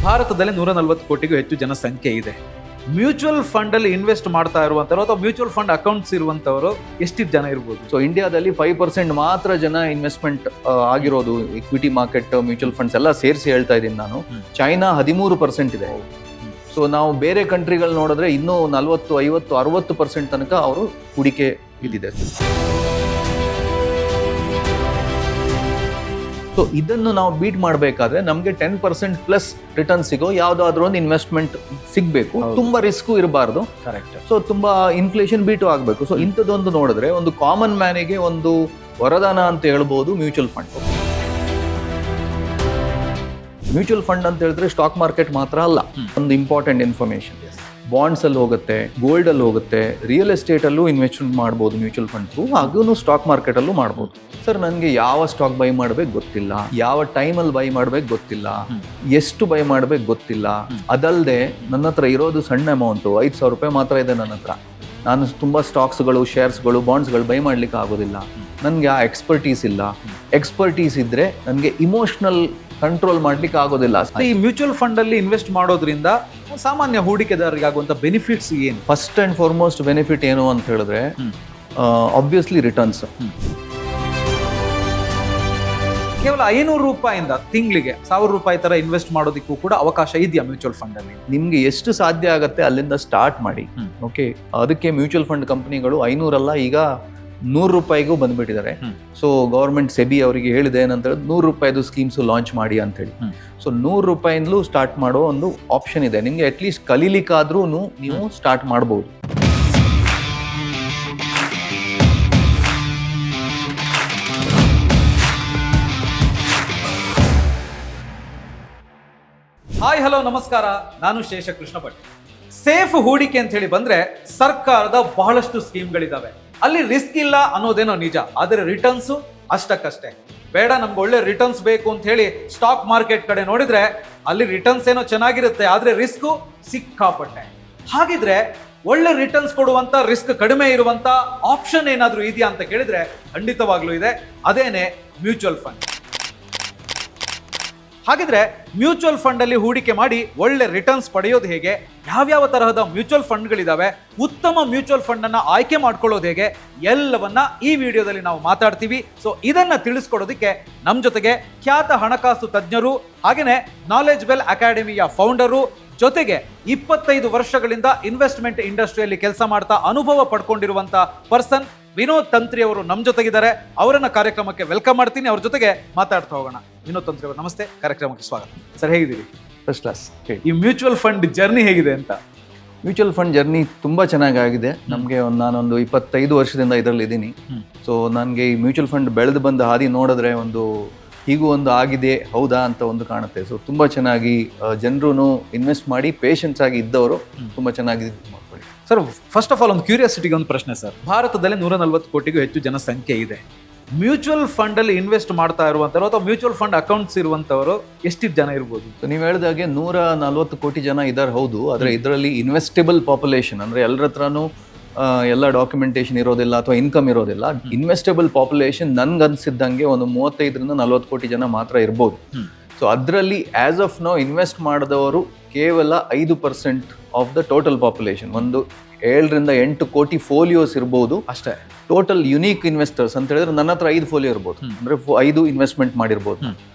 ಭಾರತದಲ್ಲಿ 140 ಕೋಟಿಗೂ ಹೆಚ್ಚು ಜನಸಂಖ್ಯೆ ಇದೆ. ಮ್ಯೂಚುವಲ್ ಫಂಡ್ ಅಲ್ಲಿ ಇನ್ವೆಸ್ಟ್ ಮಾಡ್ತಾ ಇರುವಂತವರು ಅಥವಾ ಮ್ಯೂಚುವಲ್ ಫಂಡ್ ಅಕೌಂಟ್ಸ್ ಇರುವಂತವರು ಎಷ್ಟು ಜನ ಇರ್ಬೋದು? ಸೊ ಇಂಡಿಯಾದಲ್ಲಿ 5% ಮಾತ್ರ ಜನ ಇನ್ವೆಸ್ಟ್ಮೆಂಟ್ ಆಗಿರೋದು. ಇಕ್ವಿಟಿ ಮಾರ್ಕೆಟ್, ಮ್ಯೂಚುವಲ್ ಫಂಡ್ಸ್ ಎಲ್ಲ ಸೇರಿಸಿ ಹೇಳ್ತಾ ಇದ್ದೀನಿ ನಾನು. ಚೈನಾ 13% ಇದೆ. ಸೊ ನಾವು ಬೇರೆ ಕಂಟ್ರಿಗಳು ನೋಡಿದ್ರೆ ಇನ್ನೂ 40, 50, 60% ತನಕ ಅವರು ಹೂಡಿಕೆ ಇದಿದೆ. ಸೊ ಇದನ್ನು ನಾವು ಬೀಟ್ ಮಾಡಬೇಕಾದ್ರೆ ನಮಗೆ 10% ಪ್ಲಸ್ ರಿಟರ್ನ್ ಸಿಗೋ ಯಾವುದಾದ್ರೂ ಒಂದು ಇನ್ವೆಸ್ಟ್ಮೆಂಟ್ ಸಿಗಬೇಕು. ತುಂಬಾ ರಿಸ್ಕು ಇರಬಾರ್ದು. ಕರೆಕ್ಟ್. ಸೊ ತುಂಬಾ ಇನ್ಫ್ಲೇಷನ್ ಬೀಟು ಆಗಬೇಕು. ಸೊ ಇಂಥದ್ದೊಂದು ನೋಡಿದ್ರೆ ಒಂದು ಕಾಮನ್ ಮ್ಯಾನಿಗೆ ಒಂದು ವರದಾನ ಅಂತ ಹೇಳ್ಬೋದು ಮ್ಯೂಚುವಲ್ ಫಂಡ್. ಮ್ಯೂಚುವಲ್ ಫಂಡ್ ಅಂತ ಹೇಳಿದ್ರೆ ಸ್ಟಾಕ್ ಮಾರ್ಕೆಟ್ ಮಾತ್ರ ಅಲ್ಲ, ಒಂದು ಇಂಪಾರ್ಟೆಂಟ್ ಇನ್ಫಾರ್ಮೇಶನ್. ಬಾಂಡ್ಸ್ ಅಲ್ಲಿ ಹೋಗುತ್ತೆ, ಗೋಲ್ಡ್ ಅಲ್ಲಿ ಹೋಗುತ್ತೆ, ರಿಯಲ್ ಎಸ್ಟೇಟ್ ಅಲ್ಲೂ ಇನ್ವೆಸ್ಟ್ಮೆಂಟ್ ಮಾಡ್ಬೋದು ಮ್ಯೂಚುವಲ್ ಫಂಡ್. ಹಾಗೂ ಸ್ಟಾಕ್ ಮಾರ್ಕೆಟ್ ಅಲ್ಲೂ ಮಾಡ್ಬೋದು. ಸರ್ ನನಗೆ ಯಾವ ಸ್ಟಾಕ್ ಬೈ ಮಾಡ್ಬೇಕು ಗೊತ್ತಿಲ್ಲ, ಯಾವ ಟೈಮಲ್ಲಿ ಬೈ ಮಾಡ್ಬೇಕು ಗೊತ್ತಿಲ್ಲ, ಎಷ್ಟು ಬೈ ಮಾಡ್ಬೇಕು ಗೊತ್ತಿಲ್ಲ. ಅದಲ್ಲದೆ ನನ್ನ ಹತ್ರ ಇರೋದು ಸಣ್ಣ ಅಮೌಂಟು, 5,000 ರೂಪಾಯಿ ಮಾತ್ರ ಇದೆ ನನ್ನ ಹತ್ರ. ನಾನು ತುಂಬಾ ಸ್ಟಾಕ್ಸ್ಗಳು, ಶೇರ್ಸ್ಗಳು, ಬಾಂಡ್ಸ್ಗಳು ಬೈ ಮಾಡ್ಲಿಕ್ಕೆ ಆಗೋದಿಲ್ಲ. ನನಗೆ ಆ ಎಕ್ಸ್ಪರ್ಟೀಸ್ ಇಲ್ಲ. ಎಕ್ಸ್ಪರ್ಟೀಸ್ ಇದ್ರೆ ನನಗೆ ಇಮೋಷನಲ್ ಕಂಟ್ರೋಲ್ ಮಾಡ್ಲಿಕ್ಕೆ ಆಗೋದಿಲ್ಲ. ಈ ಮ್ಯೂಚುವಲ್ ಫಂಡ್ ಅಲ್ಲಿ ಇನ್ವೆಸ್ಟ್ ಮಾಡೋದ್ರಿಂದ ಸಾಮಾನ್ಯ ಹೂಡಿಕೆದಾರರಿಗೆ ಆಗುವಂತ ಬೆನಿಫಿಟ್ಸ್ ಏನು? ಫಸ್ಟ್ ಅಂಡ್ ಫಾರ್ಮೋಸ್ಟ್ ಬೆನಿಫಿಟ್ ಏನು ಅಂತ ಹೇಳಿದ್ರೆ ಆಬ್ವಿಯಸ್ಲಿ ರಿಟರ್ನ್ಸ್. ಕೇವಲ 500 ರೂಪಾಯಿಂದ ತಿಂಗಳಿಗೆ 1,000 ರೂಪಾಯಿ ತರ ಇನ್ವೆಸ್ಟ್ ಮಾಡೋದಕ್ಕೂ ಕೂಡ ಅವಕಾಶ ಇದೆಯಾ ಮ್ಯೂಚುವಲ್ ಫಂಡ್ ಅಲ್ಲಿ? ನಿಮ್ಗೆ ಎಷ್ಟು ಸಾಧ್ಯ ಆಗತ್ತೆ ಅಲ್ಲಿಂದ ಸ್ಟಾರ್ಟ್ ಮಾಡಿ. ಓಕೆ, ಅದಕ್ಕೆ ಮ್ಯೂಚುವಲ್ ಫಂಡ್ ಕಂಪನಿಗಳು 500 ಅಲ್ಲ, ಈಗ 100 ರೂಪಾಯಿಗೂ ಬಂದ್ಬಿಟ್ಟಿದ್ದಾರೆ. ಸೊ ಗವರ್ಮೆಂಟ್ ಸೆಬಿ ಅವರಿಗೆ ಹೇಳಿದೆ ಏನಂತ ಹೇಳಿದ್ರೆ 100 ರೂಪಾಯಿದು ಸ್ಕೀಮ್ಸ್ ಲಾಂಚ್ ಮಾಡಿ ಅಂತ ಹೇಳಿ. ಸೊ 100 ರೂಪಾಯಿಂದಲೂ ಸ್ಟಾರ್ಟ್ ಮಾಡೋ ಒಂದು ಆಪ್ಷನ್ ಇದೆ. ನಿಮ್ಗೆ ಅಟ್ಲೀಸ್ಟ್ ಕಲೀಲಿಕ್ಕಾದ್ರೂ ನೀವು ಸ್ಟಾರ್ಟ್ ಮಾಡ್ಬೋದು. ಹಾಯ್, ಹಲೋ, ನಮಸ್ಕಾರ. ನಾನು ಶೇಷಕೃಷ್ಣ ಭಟ್. ಸೇಫ್ ಹೂಡಿಕೆ ಅಂತ ಹೇಳಿ ಬಂದ್ರೆ ಸರ್ಕಾರದ ಬಹಳಷ್ಟು ಸ್ಕೀಮ್ಗಳಿದಾವೆ. ಅಲ್ಲಿ ರಿಸ್ಕ್ ಇಲ್ಲ ಅನ್ನೋದೇನೋ ನಿಜ, ಆದರೆ ರಿಟರ್ನ್ಸ್ ಅಷ್ಟಕ್ಕಷ್ಟೇ. ಬೇಡ, ನಮ್ಗೆ ಒಳ್ಳೆ ರಿಟರ್ನ್ಸ್ ಬೇಕು ಅಂತ ಹೇಳಿ ಸ್ಟಾಕ್ ಮಾರ್ಕೆಟ್ ಕಡೆ ನೋಡಿದ್ರೆ ಅಲ್ಲಿ ರಿಟರ್ನ್ಸ್ ಏನೋ ಚೆನ್ನಾಗಿರುತ್ತೆ, ಆದ್ರೆ ರಿಸ್ಕ್ ಸಿಕ್ಕಾಪಟ್ಟೆ. ಹಾಗಿದ್ರೆ ಒಳ್ಳೆ ರಿಟರ್ನ್ಸ್ ಕೊಡುವಂತ, ರಿಸ್ಕ್ ಕಡಿಮೆ ಇರುವಂತ ಆಪ್ಷನ್ ಏನಾದ್ರೂ ಇದೆಯಾ ಅಂತ ಕೇಳಿದ್ರೆ ಖಂಡಿತವಾಗ್ಲೂ ಇದೆ. ಅದೇನೆ ಮ್ಯೂಚುವಲ್ ಫಂಡ್. ಹಾಗಿದ್ರೆ ಮ್ಯೂಚುವಲ್ ಫಂಡ್ ಅಲ್ಲಿ ಹೂಡಿಕೆ ಮಾಡಿ ಒಳ್ಳೆ ರಿಟರ್ನ್ಸ್ ಪಡೆಯೋದು ಹೇಗೆ, ಯಾವ್ಯಾವ ತರಹದ ಮ್ಯೂಚುವಲ್ ಫಂಡ್ಗಳಿದಾವೆ, ಉತ್ತಮ ಮ್ಯೂಚುವಲ್ ಫಂಡ್ ಅನ್ನ ಆಯ್ಕೆ ಮಾಡ್ಕೊಳ್ಳೋದು ಹೇಗೆ, ಎಲ್ಲವನ್ನ ಈ ವಿಡಿಯೋದಲ್ಲಿ ನಾವು ಮಾತಾಡ್ತೀವಿ. ಸೊ ಇದನ್ನ ತಿಳಿಸ್ಕೊಡೋದಕ್ಕೆ ನಮ್ಮ ಜೊತೆಗೆ ಖ್ಯಾತ ಹಣಕಾಸು ತಜ್ಞರು, ಹಾಗೇನೆ ನಾಲೆಜ್ ವೆಲ್ ಅಕಾಡೆಮಿಯ ಫೌಂಡರು, ಜೊತೆಗೆ 25 ವರ್ಷಗಳಿಂದ ಇನ್ವೆಸ್ಟ್ಮೆಂಟ್ ಇಂಡಸ್ಟ್ರಿಯಲ್ಲಿ ಕೆಲಸ ಮಾಡ್ತಾ ಅನುಭವ ಪಡ್ಕೊಂಡಿರುವಂತ ಪರ್ಸನ್ ವಿನೋದ್ ತಂತ್ರಿ ಅವರು ನಮ್ಮ ಜೊತೆಗಿದ್ದಾರೆ. ಅವರನ್ನ ಕಾರ್ಯಕ್ರಮಕ್ಕೆ ವೆಲ್ಕಮ್ ಮಾಡ್ತೀನಿ. ಅವ್ರ ಜೊತೆಗೆ ಮಾತಾಡ್ತಾ ಹೋಗೋಣ. ವಿನೋದ್ ತಂತ್ರಿ ಅವರು ನಮಸ್ತೆ, ಕಾರ್ಯಕ್ರಮಕ್ಕೆ ಸ್ವಾಗತ. ಸರ್, ಹೇಗಿದ್ದೀರಿ? First class. ಈ ಮ್ಯೂಚುವಲ್ ಫಂಡ್ ಜರ್ನಿ ಹೇಗಿದೆ ಅಂತ? ಮ್ಯೂಚುವಲ್ ಫಂಡ್ ಜರ್ನಿ ತುಂಬ ಚೆನ್ನಾಗಿದೆ. ನಮಗೆ ನಾನೊಂದು 25 ವರ್ಷದಿಂದ ಇದರಲ್ಲಿ ಇದ್ದೀನಿ. ಸೊ ನನಗೆ ಈ ಮ್ಯೂಚುವಲ್ ಫಂಡ್ ಬೆಳೆದು ಬಂದ ಹಾದಿ ನೋಡಿದ್ರೆ ಹೀಗೂ ಒಂದು ಆಗಿದೆ ಹೌದಾ ಅಂತ ಒಂದು ಕಾಣುತ್ತೆ. ಸೊ ತುಂಬ ಚೆನ್ನಾಗಿ ಜನರು ಇನ್ವೆಸ್ಟ್ ಮಾಡಿ ಪೇಷನ್ಸ್ ಆಗಿ ಇದ್ದವರು ತುಂಬ ಚೆನ್ನಾಗಿ ಮಾಡ್ಕೊಳ್ಳಿ. ಸರ್, ಫಸ್ಟ್ ಆಫ್ ಆಲ್ ಒಂದು ಕ್ಯೂರಿಯಾಸಿಟಿಗೆ ಒಂದು ಪ್ರಶ್ನೆ ಸರ್. ಭಾರತದಲ್ಲಿ 140 ಕೋಟಿಗೂ ಹೆಚ್ಚು ಜನಸಂಖ್ಯೆ ಇದೆ. ಮ್ಯೂಚುವಲ್ ಫಂಡ್ ಅಲ್ಲಿ ಇನ್ವೆಸ್ಟ್ ಮಾಡ್ತಾ ಇರುವಂತವರು ಅಥವಾ ಮ್ಯೂಚುವಲ್ ಫಂಡ್ ಅಕೌಂಟ್ಸ್ ಇರುವಂತವರು ಎಷ್ಟು ಜನ ಇರ್ಬೋದು? ನೀವು ಹೇಳಿದಾಗೆ 140 ಕೋಟಿ ಜನ ಇದ್ದಾರೆ, ಹೌದು. ಆದರೆ ಇದರಲ್ಲಿ ಇನ್ವೆಸ್ಟೇಬಲ್ ಪಾಪ್ಯುಲೇಷನ್ ಅಂದರೆ ಎಲ್ಲರ ಹತ್ರನೂ ಎಲ್ಲ ಡಾಕ್ಯುಮೆಂಟೇಶನ್ ಇರೋದಿಲ್ಲ ಅಥವಾ ಇನ್ಕಮ್ ಇರೋದಿಲ್ಲ. ಇನ್ವೆಸ್ಟೇಬಲ್ ಪಾಪ್ಯುಲೇಷನ್ ನನ್ಗನ್ಸಿದ್ದಂಗೆ ಒಂದು 35ರಿಂದ 40 ಕೋಟಿ ಜನ ಮಾತ್ರ ಇರ್ಬೋದು. ಸೊ ಅದರಲ್ಲಿ ಆಸ್ ಆಫ್ ನೌ ಇನ್ವೆಸ್ಟ್ ಮಾಡಿದವರು ಕೇವಲ 5% ಆಫ್ ದ ಟೋಟಲ್ ಪಾಪ್ಯುಲೇಷನ್. ಒಂದು 7ರಿಂದ 8 ಕೋಟಿ ಫೋಲಿಯೋಸ್ ಇರ್ಬೋದು ಅಷ್ಟೇ. ಟೋಟಲ್ ಯುನೀಕ್ ಇನ್ವೆಸ್ಟರ್ಸ್ ಅಂತ ಹೇಳಿದ್ರೆ ನನ್ನ ಹತ್ರ 5 ಫೋಲಿಯೋ ಇರ್ಬೋದು, ಅಂದ್ರೆ 5 ಇನ್ವೆಸ್ಟ್ಮೆಂಟ್ ಮಾಡಿರ್ಬೋದು.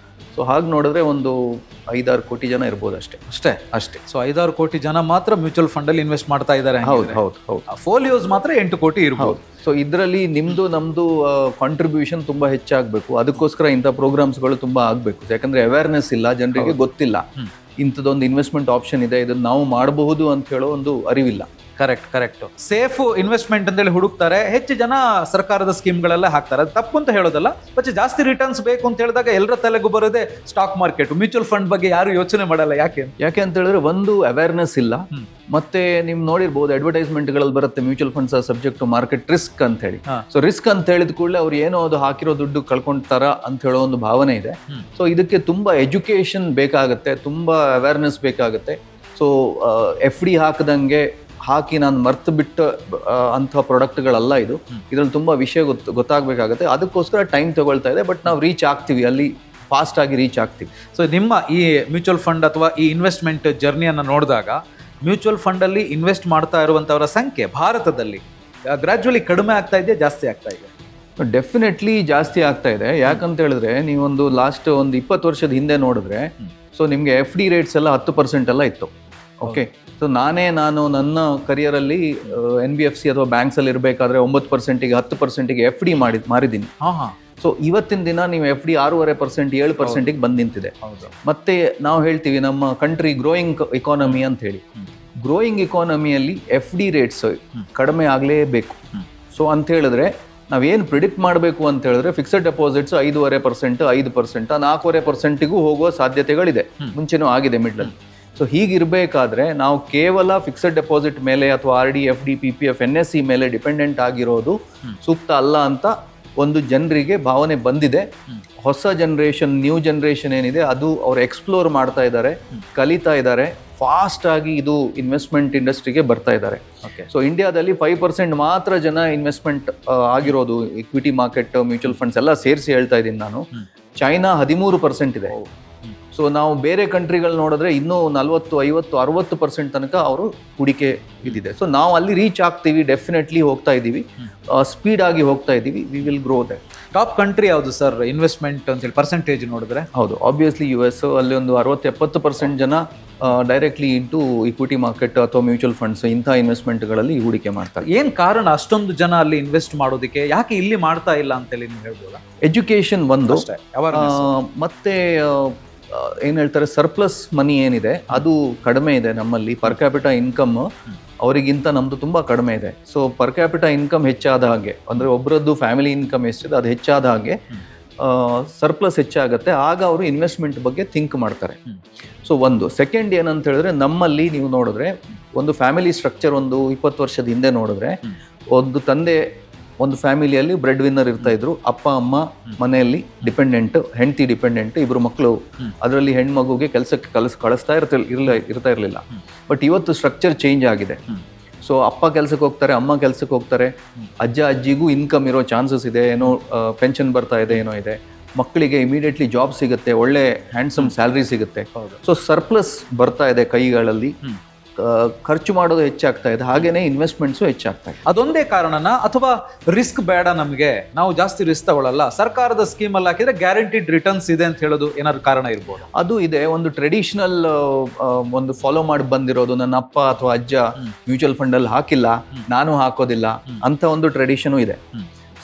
ಸೊ ಹಾಗೆ ನೋಡಿದ್ರೆ ಒಂದು 5-6 ಕೋಟಿ ಜನ ಇರ್ಬೋದು ಅಷ್ಟೇ. ಸೊ 5-6 ಕೋಟಿ ಜನ ಮಾತ್ರ ಮ್ಯೂಚುವಲ್ ಫಂಡ್ ಅಲ್ಲಿ ಇನ್ವೆಸ್ಟ್ ಮಾಡ್ತಾ ಇದ್ದಾರೆ. ಹೌದು. ಫೋಲಿಯೋಸ್ ಮಾತ್ರ 8 ಕೋಟಿ ಇರ್ಬೋದು. ಸೊ ಇದರಲ್ಲಿ ನಮ್ದು ಕಾಂಟ್ರಿಬ್ಯೂಷನ್ ತುಂಬಾ ಹೆಚ್ಚಾಗಬೇಕು. ಅದಕ್ಕೋಸ್ಕರ ಇಂಥ ಪ್ರೋಗ್ರಾಮ್ಸ್ಗಳು ತುಂಬಾ ಆಗಬೇಕು. ಯಾಕಂದ್ರೆ ಅವೇರ್ನೆಸ್ ಇಲ್ಲ, ಜನರಿಗೆ ಗೊತ್ತಿಲ್ಲ ಇಂಥದ್ದೊಂದು ಇನ್ವೆಸ್ಟ್ಮೆಂಟ್ ಆಪ್ಷನ್ ಇದೆ, ಇದನ್ನ ನಾವು ಮಾಡಬಹುದು ಅಂತ ಹೇಳೋ ಒಂದು ಅರಿವಿಲ್ಲ. ಕರೆಕ್ಟ್. ಸೇಫ್ ಇನ್ವೆಸ್ಟ್ಮೆಂಟ್ ಅಂತೇಳಿ ಹುಡುಕ್ತಾರೆ. ಹೆಚ್ಚು ಜನ ಸರ್ಕಾರದ ಸ್ಕೀಮ್ಗಳೆಲ್ಲ ಹಾಕ್ತಾರೆ. ಅದು ತಪ್ಪು ಅಂತ ಹೇಳೋದಲ್ಲ, ಬಟ್ ಜಾಸ್ತಿ ರಿಟರ್ನ್ಸ್ ಬೇಕು ಅಂತ ಹೇಳಿದಾಗ ಎಲ್ಲರ ತಲೆಗೂ ಬರೋದೇ ಸ್ಟಾಕ್ ಮಾರ್ಕೆಟ್. ಮ್ಯೂಚುವಲ್ ಫಂಡ್ ಬಗ್ಗೆ ಯಾರು ಯೋಚನೆ ಮಾಡಲ್ಲ. ಯಾಕೆ ಅಂತ ಹೇಳಿದ್ರೆ ಒಂದು ಅವೇರ್ನೆಸ್ ಇಲ್ಲ. ಮತ್ತೆ ನೀವು ನೋಡಿರ್ಬೋದು ಅಡ್ವರ್ಟೈಸ್ಮೆಂಟ್ಗಳಲ್ಲಿ ಬರುತ್ತೆ mutual funds are subject to market risk ಅಂತ ಹೇಳಿ. ಸೊ ರಿಸ್ಕ್ ಅಂತ ಹೇಳಿದ ಕೂಡಲೇ ಅವ್ರು ಏನೋ ಅದು ಹಾಕಿರೋ ದುಡ್ಡು ಕಳ್ಕೊಂತಾರ ಅಂತ ಹೇಳೋ ಒಂದು ಭಾವನೆ ಇದೆ. ಸೊ ಇದಕ್ಕೆ ತುಂಬಾ ಎಜುಕೇಶನ್ ಬೇಕಾಗುತ್ತೆ, ತುಂಬಾ ಅವೇರ್ನೆಸ್ ಬೇಕಾಗುತ್ತೆ. ಸೊ FD ಹಾಕದಂಗೆ ಹಾಕಿ ನಾನು ಮರ್ತು ಬಿಟ್ಟ ಅಂಥ ಪ್ರಾಡಕ್ಟ್ಗಳಲ್ಲ ಇದು. ಇದ್ರಲ್ಲಿ ತುಂಬಾ ವಿಷಯ ಗೊತ್ತಾಗಬೇಕಾಗುತ್ತೆ. ಅದಕ್ಕೋಸ್ಕರ ಟೈಮ್ ತಗೊಳ್ತಾ ಇದೆ. ಬಟ್ ನಾವು ರೀಚ್ ಆಗ್ತೀವಿ ಅಲ್ಲಿ ಫಾಸ್ಟ್ ಆಗಿ ರೀಚ್ ಆಗ್ತೀವಿ. ಸೊ ನಿಮ್ಮ ಈ ಮ್ಯೂಚುವಲ್ ಫಂಡ್ ಅಥವಾ ಈ ಇನ್ವೆಸ್ಟ್ಮೆಂಟ್ ಜರ್ನಿಯನ್ನು ನೋಡಿದಾಗ ಮ್ಯೂಚುವಲ್ ಫಂಡಲ್ಲಿ ಇನ್ವೆಸ್ಟ್ ಮಾಡ್ತಾ ಇರುವಂಥವರ ಸಂಖ್ಯೆ ಭಾರತದಲ್ಲಿ ಗ್ರ್ಯಾಜುವಲಿ ಕಡಿಮೆ ಆಗ್ತಾ ಇದೆ, ಜಾಸ್ತಿ ಆಗ್ತಾ ಇದೆ? ಡೆಫಿನೆಟ್ಲಿ ಜಾಸ್ತಿ ಆಗ್ತಾ ಇದೆ. ಯಾಕಂತ ಹೇಳಿದ್ರೆ ನೀವೊಂದು ಲಾಸ್ಟ್ ಒಂದು 20 ವರ್ಷದ ಹಿಂದೆ ನೋಡಿದ್ರೆ ಸೊ ನಿಮಗೆ FD ರೇಟ್ಸ್ ಎಲ್ಲ 10% ಎಲ್ಲ ಇತ್ತು. ಓಕೆ, ಸೊ ನಾನು ನನ್ನ ಕರಿಯರಲ್ಲಿ NBFC ಅಥವಾ ಬ್ಯಾಂಕ್ಸಲ್ಲಿ ಇರಬೇಕಾದ್ರೆ 9%ಗೆ 10%ಗೆ FD ಮಾರಿದ್ದೀನಿ. ಸೊ ಇವತ್ತಿನ ದಿನ ನೀವು FD 6.5% 7%ಗೆ ಬಂದು ನಿಂತಿದೆ. ಮತ್ತೆ ನಾವು ಹೇಳ್ತೀವಿ ನಮ್ಮ ಕಂಟ್ರಿ ಗ್ರೋಯಿಂಗ್ ಎಕಾನಮಿ ಅಂತ ಹೇಳಿ. ಗ್ರೋಯಿಂಗ್ ಎಕಾನಮಿಯಲ್ಲಿ FD ರೇಟ್ಸ್ ಕಡಿಮೆ ಆಗಲೇಬೇಕು. ಸೊ ಅಂತ ಹೇಳಿದ್ರೆ ನಾವೇನು ಪ್ರಿಡಿಕ್ಟ್ ಮಾಡಬೇಕು ಅಂತ ಹೇಳಿದ್ರೆ ಫಿಕ್ಸೆಡ್ ಡೆಪಾಸಿಟ್ಸ್ 5.5%, 5%, 4.5%ಗೂ ಹೋಗುವ ಸಾಧ್ಯತೆಗಳಿದೆ. ಮುಂಚೆನೂ ಆಗಿದೆ ಮಿಡ್ಲಲ್ಲಿ. ಸೊ ಹೀಗಿರಬೇಕಾದ್ರೆ ನಾವು ಕೇವಲ ಫಿಕ್ಸೆಡ್ ಡೆಪಾಸಿಟ್ ಮೇಲೆ ಅಥವಾ RD, FD, PPF, NSE ಮೇಲೆ ಡಿಪೆಂಡೆಂಟ್ ಆಗಿರೋದು ಸೂಕ್ತ ಅಲ್ಲ ಅಂತ ಒಂದು ಜನರಿಗೆ ಭಾವನೆ ಬಂದಿದೆ. ಹೊಸ ಜನರೇಷನ್, ನ್ಯೂ ಜನರೇಷನ್ ಏನಿದೆ ಅದು ಅವ್ರು ಎಕ್ಸ್ಪ್ಲೋರ್ ಮಾಡ್ತಾ ಇದ್ದಾರೆ, ಕಲಿತಾ ಇದ್ದಾರೆ, ಫಾಸ್ಟ್ ಆಗಿ ಇದು ಇನ್ವೆಸ್ಟ್ಮೆಂಟ್ ಇಂಡಸ್ಟ್ರಿಗೆ ಬರ್ತಾ ಇದ್ದಾರೆ. ಸೊ ಇಂಡಿಯಾದಲ್ಲಿ 5% ಮಾತ್ರ ಜನ ಇನ್ವೆಸ್ಟ್ಮೆಂಟ್ ಆಗಿರೋದು, ಇಕ್ವಿಟಿ ಮಾರ್ಕೆಟ್, ಮ್ಯೂಚುವಲ್ ಫಂಡ್ಸ್ ಎಲ್ಲ ಸೇರಿಸಿ ಹೇಳ್ತಾ ಇದ್ದೀನಿ ನಾನು. ಚೈನಾ 13% ಇದೆ. ಸೊ ನಾವು ಬೇರೆ ಕಂಟ್ರಿಗಳು ನೋಡಿದ್ರೆ ಇನ್ನೂ 40, 50, 60% ತನಕ ಅವರು ಹೂಡಿಕೆ ಇದಿದೆ. ಸೊ ನಾವು ಅಲ್ಲಿ ರೀಚ್ ಆಗ್ತೀವಿ, ಡೆಫಿನೆಟ್ಲಿ ಹೋಗ್ತಾ ಇದ್ದೀವಿ, ಸ್ಪೀಡ್ ಆಗಿ ಹೋಗ್ತಾ ಇದ್ದೀವಿ. We will grow the. Top country ಯಾವುದು ಸರ್ ಇನ್ವೆಸ್ಟ್ಮೆಂಟ್ ಅಂತೇಳಿ ಪರ್ಸೆಂಟೇಜ್ ನೋಡಿದ್ರೆ? ಹೌದು, ಆಬ್ವಿಯಸ್ಲಿ US. ಅಲ್ಲಿ ಒಂದು 60-70% ಜನ ಡೈರೆಕ್ಟ್ಲಿ ಇಂಟು ಇಕ್ವಿಟಿ ಮಾರ್ಕೆಟ್ ಅಥವಾ ಮ್ಯೂಚುವಲ್ ಫಂಡ್ಸ್ ಇಂಥ ಇನ್ವೆಸ್ಟ್ಮೆಂಟ್ಗಳಲ್ಲಿ ಹೂಡಿಕೆ ಮಾಡ್ತಾರೆ. ಏನು ಕಾರಣ ಅಷ್ಟೊಂದು ಜನ ಅಲ್ಲಿ ಇನ್ವೆಸ್ಟ್ ಮಾಡೋದಕ್ಕೆ? ಯಾಕೆ ಇಲ್ಲಿ ಮಾಡ್ತಾ ಇಲ್ಲ ಅಂತೇಳಿ ನೀವು ಹೇಳ್ಬೋದಾ? ಎಜುಕೇಶನ್ ಒಂದು, ಮತ್ತೆ ಏನು ಹೇಳ್ತಾರೆ ಸರ್ಪ್ಲಸ್ ಮನಿ ಏನಿದೆ ಅದು ಕಡಿಮೆ ಇದೆ ನಮ್ಮಲ್ಲಿ. ಪರ್ ಕ್ಯಾಪಿಟಾ ಇನ್ಕಮ್ ಅವರಿಗಿಂತ ನಮ್ಮದು ತುಂಬ ಕಡಿಮೆ ಇದೆ. ಸೊ ಪರ್ ಕ್ಯಾಪಿಟಾ ಇನ್ಕಮ್ ಹೆಚ್ಚಾದ ಹಾಗೆ, ಅಂದರೆ ಒಬ್ಬರದ್ದು ಫ್ಯಾಮಿಲಿ ಇನ್ಕಮ್ ಎಷ್ಟಿದೆ ಅದು ಹೆಚ್ಚಾದ ಹಾಗೆ ಸರ್ಪ್ಲಸ್ ಹೆಚ್ಚಾಗುತ್ತೆ. ಆಗ ಅವರು ಇನ್ವೆಸ್ಟ್ಮೆಂಟ್ ಬಗ್ಗೆ ಥಿಂಕ್ ಮಾಡ್ತಾರೆ. ಸೊ ಒಂದು. ಸೆಕೆಂಡ್ ಏನಂತ ಹೇಳಿದ್ರೆ ನಮ್ಮಲ್ಲಿ ನೀವು ನೋಡಿದ್ರೆ ಒಂದು ಫ್ಯಾಮಿಲಿ ಸ್ಟ್ರಕ್ಚರ್ ಒಂದು 20 ವರ್ಷದ ಹಿಂದೆ ನೋಡಿದ್ರೆ ಒಂದು ತಂದೆ ಒಂದು ಫ್ಯಾಮಿಲಿಯಲ್ಲಿ ಬ್ರೆಡ್ ವಿನ್ನರ್ ಇರ್ತಾ ಇದ್ರು. ಅಪ್ಪ ಅಮ್ಮ ಮನೆಯಲ್ಲಿ ಡಿಪೆಂಡೆಂಟ್, ಹೆಂಡತಿ ಡಿಪೆಂಡೆಂಟ್, ಇಬ್ರು ಮಕ್ಕಳು. ಅದರಲ್ಲಿ ಹೆಣ್ಮಗುಗೆ ಕೆಲಸಕ್ಕೆ ಕಳಿಸ್ತಾ ಇರ್ತಾ ಇರಲಿಲ್ಲ. ಬಟ್ ಇವತ್ತು ಸ್ಟ್ರಕ್ಚರ್ ಚೇಂಜ್ ಆಗಿದೆ. ಸೊ ಅಪ್ಪ ಕೆಲ್ಸಕ್ಕೆ ಹೋಗ್ತಾರೆ, ಅಮ್ಮ ಕೆಲ್ಸಕ್ಕೆ ಹೋಗ್ತಾರೆ, ಅಜ್ಜ ಅಜ್ಜಿಗೂ ಇನ್ಕಮ್ ಇರೋ ಚಾನ್ಸಸ್ ಇದೆ, ಏನೋ ಪೆನ್ಷನ್ ಬರ್ತಾ ಇದೆ, ಏನೋ ಇದೆ. ಮಕ್ಕಳಿಗೆ ಇಮಿಡಿಯೇಟ್ಲಿ ಜಾಬ್ ಸಿಗುತ್ತೆ, ಒಳ್ಳೆ ಹ್ಯಾಂಡ್ಸಮ್ ಸ್ಯಾಲ್ರಿ ಸಿಗುತ್ತೆ. ಸೊ ಸರ್ಪ್ಲಸ್ ಬರ್ತಾ ಇದೆ ಕೈಗಳಲ್ಲಿ, ಖರ್ಚು ಮಾಡೋದು ಹೆಚ್ಚಾಗ್ತಾ ಇದೆ, ಹಾಗೇನೆ ಇನ್ವೆಸ್ಟ್ಮೆಂಟ್ಸು ಹೆಚ್ಚಾಗ್ತಾ ಇದೆ. ಅದೊಂದೇ ಕಾರಣನ ಅಥವಾ ರಿಸ್ಕ್ ಬೇಡ ನಮಗೆ, ನಾವು ಜಾಸ್ತಿ ರಿಸ್ಕ್ ತಗೊಳ್ಳಲ್ಲ, ಸರ್ಕಾರದ ಸ್ಕೀಮ್ ಅಲ್ಲಿ ಹಾಕಿದ್ರೆ ಗ್ಯಾರಂಟಿಡ್ ರಿಟರ್ನ್ಸ್ ಇದೆ ಅಂತ ಹೇಳೋದು ಏನಾದ್ರು ಕಾರಣ ಇರ್ಬೋದು? ಅದು ಇದೆ. ಒಂದು ಟ್ರೆಡಿಷನಲ್ ಒಂದು ಫಾಲೋ ಮಾಡಿ ಬಂದಿರೋದು, ನನ್ನ ಅಪ್ಪ ಅಥವಾ ಅಜ್ಜ ಮ್ಯೂಚುವಲ್ ಫಂಡ್ ಅಲ್ಲಿ ಹಾಕಿಲ್ಲ, ನಾನು ಹಾಕೋದಿಲ್ಲ ಅಂತ ಒಂದು ಟ್ರೆಡಿಷನು ಇದೆ.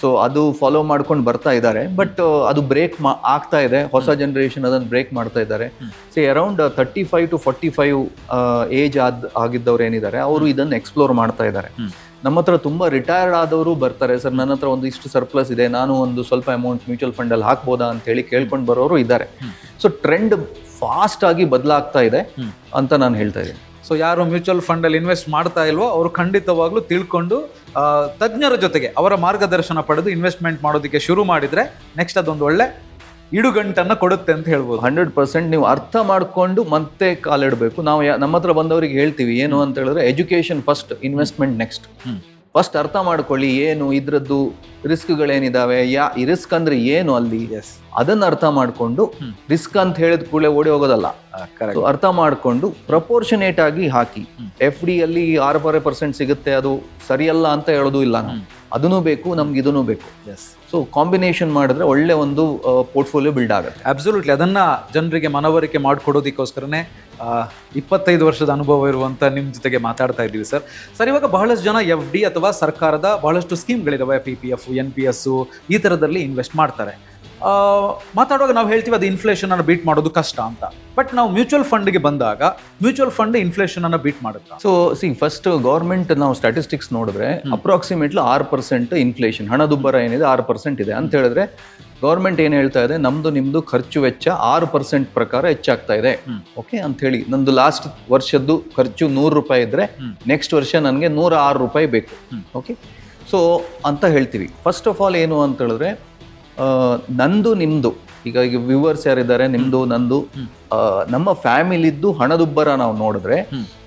ಸೊ ಅದು ಫಾಲೋ ಮಾಡ್ಕೊಂಡು ಬರ್ತಾ ಇದ್ದಾರೆ. ಬಟ್ ಅದು ಬ್ರೇಕ್ ಆಗ್ತಾ ಇದೆ. ಹೊಸ ಜನರೇಷನ್ ಅದನ್ನು ಬ್ರೇಕ್ ಮಾಡ್ತಾ ಇದ್ದಾರೆ. ಸೊ ಅರೌಂಡ್ 35 to 45 ಏಜ್ ಆಗಿದ್ದವ್ರು ಏನಿದ್ದಾರೆ ಅವರು ಇದನ್ನು ಎಕ್ಸ್ಪ್ಲೋರ್ ಮಾಡ್ತಾ ಇದ್ದಾರೆ. ನಮ್ಮ ಹತ್ರ ತುಂಬ ರಿಟೈರ್ಡ್ ಆದವರು ಬರ್ತಾರೆ, ಸರ್ ನನ್ನ ಹತ್ರ ಒಂದು ಇಷ್ಟು ಸರ್ಪ್ಲಸ್ ಇದೆ, ನಾನು ಒಂದು ಸ್ವಲ್ಪ ಅಮೌಂಟ್ ಮ್ಯೂಚುವಲ್ ಫಂಡಲ್ಲಿ ಹಾಕ್ಬೋದಾ ಅಂತೇಳಿ ಕೇಳ್ಕೊಂಡು ಬರೋರು ಇದ್ದಾರೆ. ಸೊ ಟ್ರೆಂಡ್ ಫಾಸ್ಟ್ ಆಗಿ ಬದಲಾಗ್ತಾ ಇದೆ ಅಂತ ನಾನು ಹೇಳ್ತಾ ಇದ್ದೀನಿ. ಸೊ ಯಾರು ಮ್ಯೂಚುವಲ್ ಫಂಡಲ್ಲಿ ಇನ್ವೆಸ್ಟ್ ಮಾಡ್ತಾ ಇಲ್ವೋ ಅವರು ಖಂಡಿತವಾಗ್ಲೂ ತಿಳ್ಕೊಂಡು ತಜ್ಞರ ಜೊತೆಗೆ ಅವರ ಮಾರ್ಗದರ್ಶನ ಪಡೆದು ಇನ್ವೆಸ್ಟ್ಮೆಂಟ್ ಮಾಡೋದಕ್ಕೆ ಶುರು ಮಾಡಿದ್ರೆ ನೆಕ್ಸ್ಟ್ ಅದೊಂದು ಒಳ್ಳೆ ಇಡುಗಂಟನ್ನು ಕೊಡುತ್ತೆ ಅಂತ ಹೇಳ್ಬೋದು. 100% ನೀವು ಅರ್ಥ ಮಾಡಿಕೊಂಡು ಮತ್ತೆ ಕಾಲಿಡಬೇಕು. ನಾವು ನಮ್ಮ ಹತ್ರ ಬಂದವರಿಗೆ ಹೇಳ್ತೀವಿ ಏನು ಅಂತ ಹೇಳಿದ್ರೆ education first, investment next. First ಅರ್ಥ ಮಾಡ್ಕೊಳ್ಳಿ ಏನು ಇದ್ರದ್ದು ರಿಸ್ಕ್ಗಳೇನಿದಾವೆ, ಈ ರಿಸ್ಕ್ ಅಂದ್ರೆ ಏನು ಅಲ್ಲಿ, ಅದನ್ನ ಅರ್ಥ ಮಾಡ್ಕೊಂಡು ರಿಸ್ಕ್ ಅಂತ ಹೇಳಿದ ಕೂಡಲೇ ಓಡಿ ಹೋಗೋದಲ್ಲ. ಅರ್ಥ ಮಾಡ್ಕೊಂಡು ಪ್ರಪೋರ್ಷನೇಟ್ ಆಗಿ ಹಾಕಿ. FD ಅಲ್ಲಿ 6% ಸಿಗುತ್ತೆ, ಅದು ಸರಿಯಲ್ಲ ಅಂತ ಹೇಳೋದು ಇಲ್ಲ ನಾವು. ಅದೂ ಬೇಕು, ನಮ್ಗೆ ಇದೂ ಬೇಕು. ಸೊ ಕಾಂಬಿನೇಷನ್ ಮಾಡಿದ್ರೆ ಒಳ್ಳೆ ಒಂದು ಪೋರ್ಟ್ಫೋಲಿಯೋ ಬಿಲ್ಡ್ ಆಗುತ್ತೆ. ಅಬ್ಸಲ್ಯೂಟ್ಲಿ. ಅದನ್ನ ಜನರಿಗೆ ಮನವರಿಕೆ ಮಾಡಿಕೊಡೋದಕ್ಕೋಸ್ಕರನೇ 25 ವರ್ಷದ ಅನುಭವ ಇರುವಂಥ ನಿಮ್ಮ ಜೊತೆಗೆ ಮಾತಾಡ್ತಾ ಇದ್ದೀವಿ ಸರ್. ಇವಾಗ ಬಹಳಷ್ಟು ಜನ FD ಅಥವಾ ಸರ್ಕಾರದ ಬಹಳಷ್ಟು ಸ್ಕೀಮ್ಗಳಿದಾವೆ, PPF, NPS ಈ ಥರದಲ್ಲಿ ಇನ್ವೆಸ್ಟ್ ಮಾಡ್ತಾರೆ. ಮಾತಾಡುವಾಗ ನಾವು ಹೇಳ್ತೀವಿ ಅದು ಇನ್ಫ್ಲೇಷನ್ ಅನ್ನು ಬೀಟ್ ಮಾಡೋದು ಕಷ್ಟ ಅಂತ. ಬಟ್ ನಾವು ಮ್ಯೂಚುವಲ್ ಫಂಡ್ಗೆ ಬಂದಾಗ ಮ್ಯೂಚುವಲ್ ಫಂಡ್ ಇನ್ಫ್ಲೇಷನ್ ಅನ್ನು ಬೀಟ್ ಮಾಡುತ್ತಾ? ಸೊ ಫಸ್ಟ್ ಗೌರ್ಮೆಂಟ್ ನಾವು ಸ್ಟ್ಯಾಟಿಸ್ಟಿಕ್ಸ್ ನೋಡಿದ್ರೆ ಅಪ್ರಾಕ್ಸಿಮೇಟ್ಲಿ 6% ಇನ್ಫ್ಲೇಷನ್, ಹಣದುಬ್ಬರ ಏನಿದೆ 6% ಇದೆ ಅಂತ ಹೇಳಿದ್ರೆ ಗೌರ್ಮೆಂಟ್ ಏನು ಹೇಳ್ತಾ ಇದೆ, ನಮ್ದು ನಿಮ್ದು ಖರ್ಚು ವೆಚ್ಚ 6% ಪ್ರಕಾರ ಹೆಚ್ಚಾಗ್ತಾ ಇದೆ. ಓಕೆ ಅಂತ ಹೇಳಿ ನಂದು ಲಾಸ್ಟ್ ವರ್ಷದ್ದು ಖರ್ಚು 100 ರೂಪಾಯಿ ಇದ್ರೆ ನೆಕ್ಸ್ಟ್ ವರ್ಷ ನನಗೆ 106 ರೂಪಾಯಿ ಬೇಕು. ಓಕೆ, ಸೊ ಅಂತ ಹೇಳ್ತೀವಿ. ಫಸ್ಟ್ ಆಫ್ ಆಲ್ ಏನು ಅಂತ ಹೇಳಿದ್ರೆ ನಂದು ನಿಮ್ದು, ಈಗ ವ್ಯೂವರ್ಸ್ ಯಾರಿದ್ದಾರೆ, ನಿಮ್ದು ನಂದು, ನಮ್ಮ ಫ್ಯಾಮಿಲಿದ್ದು ಹಣದುಬ್ಬರ ನಾವು ನೋಡಿದ್ರೆ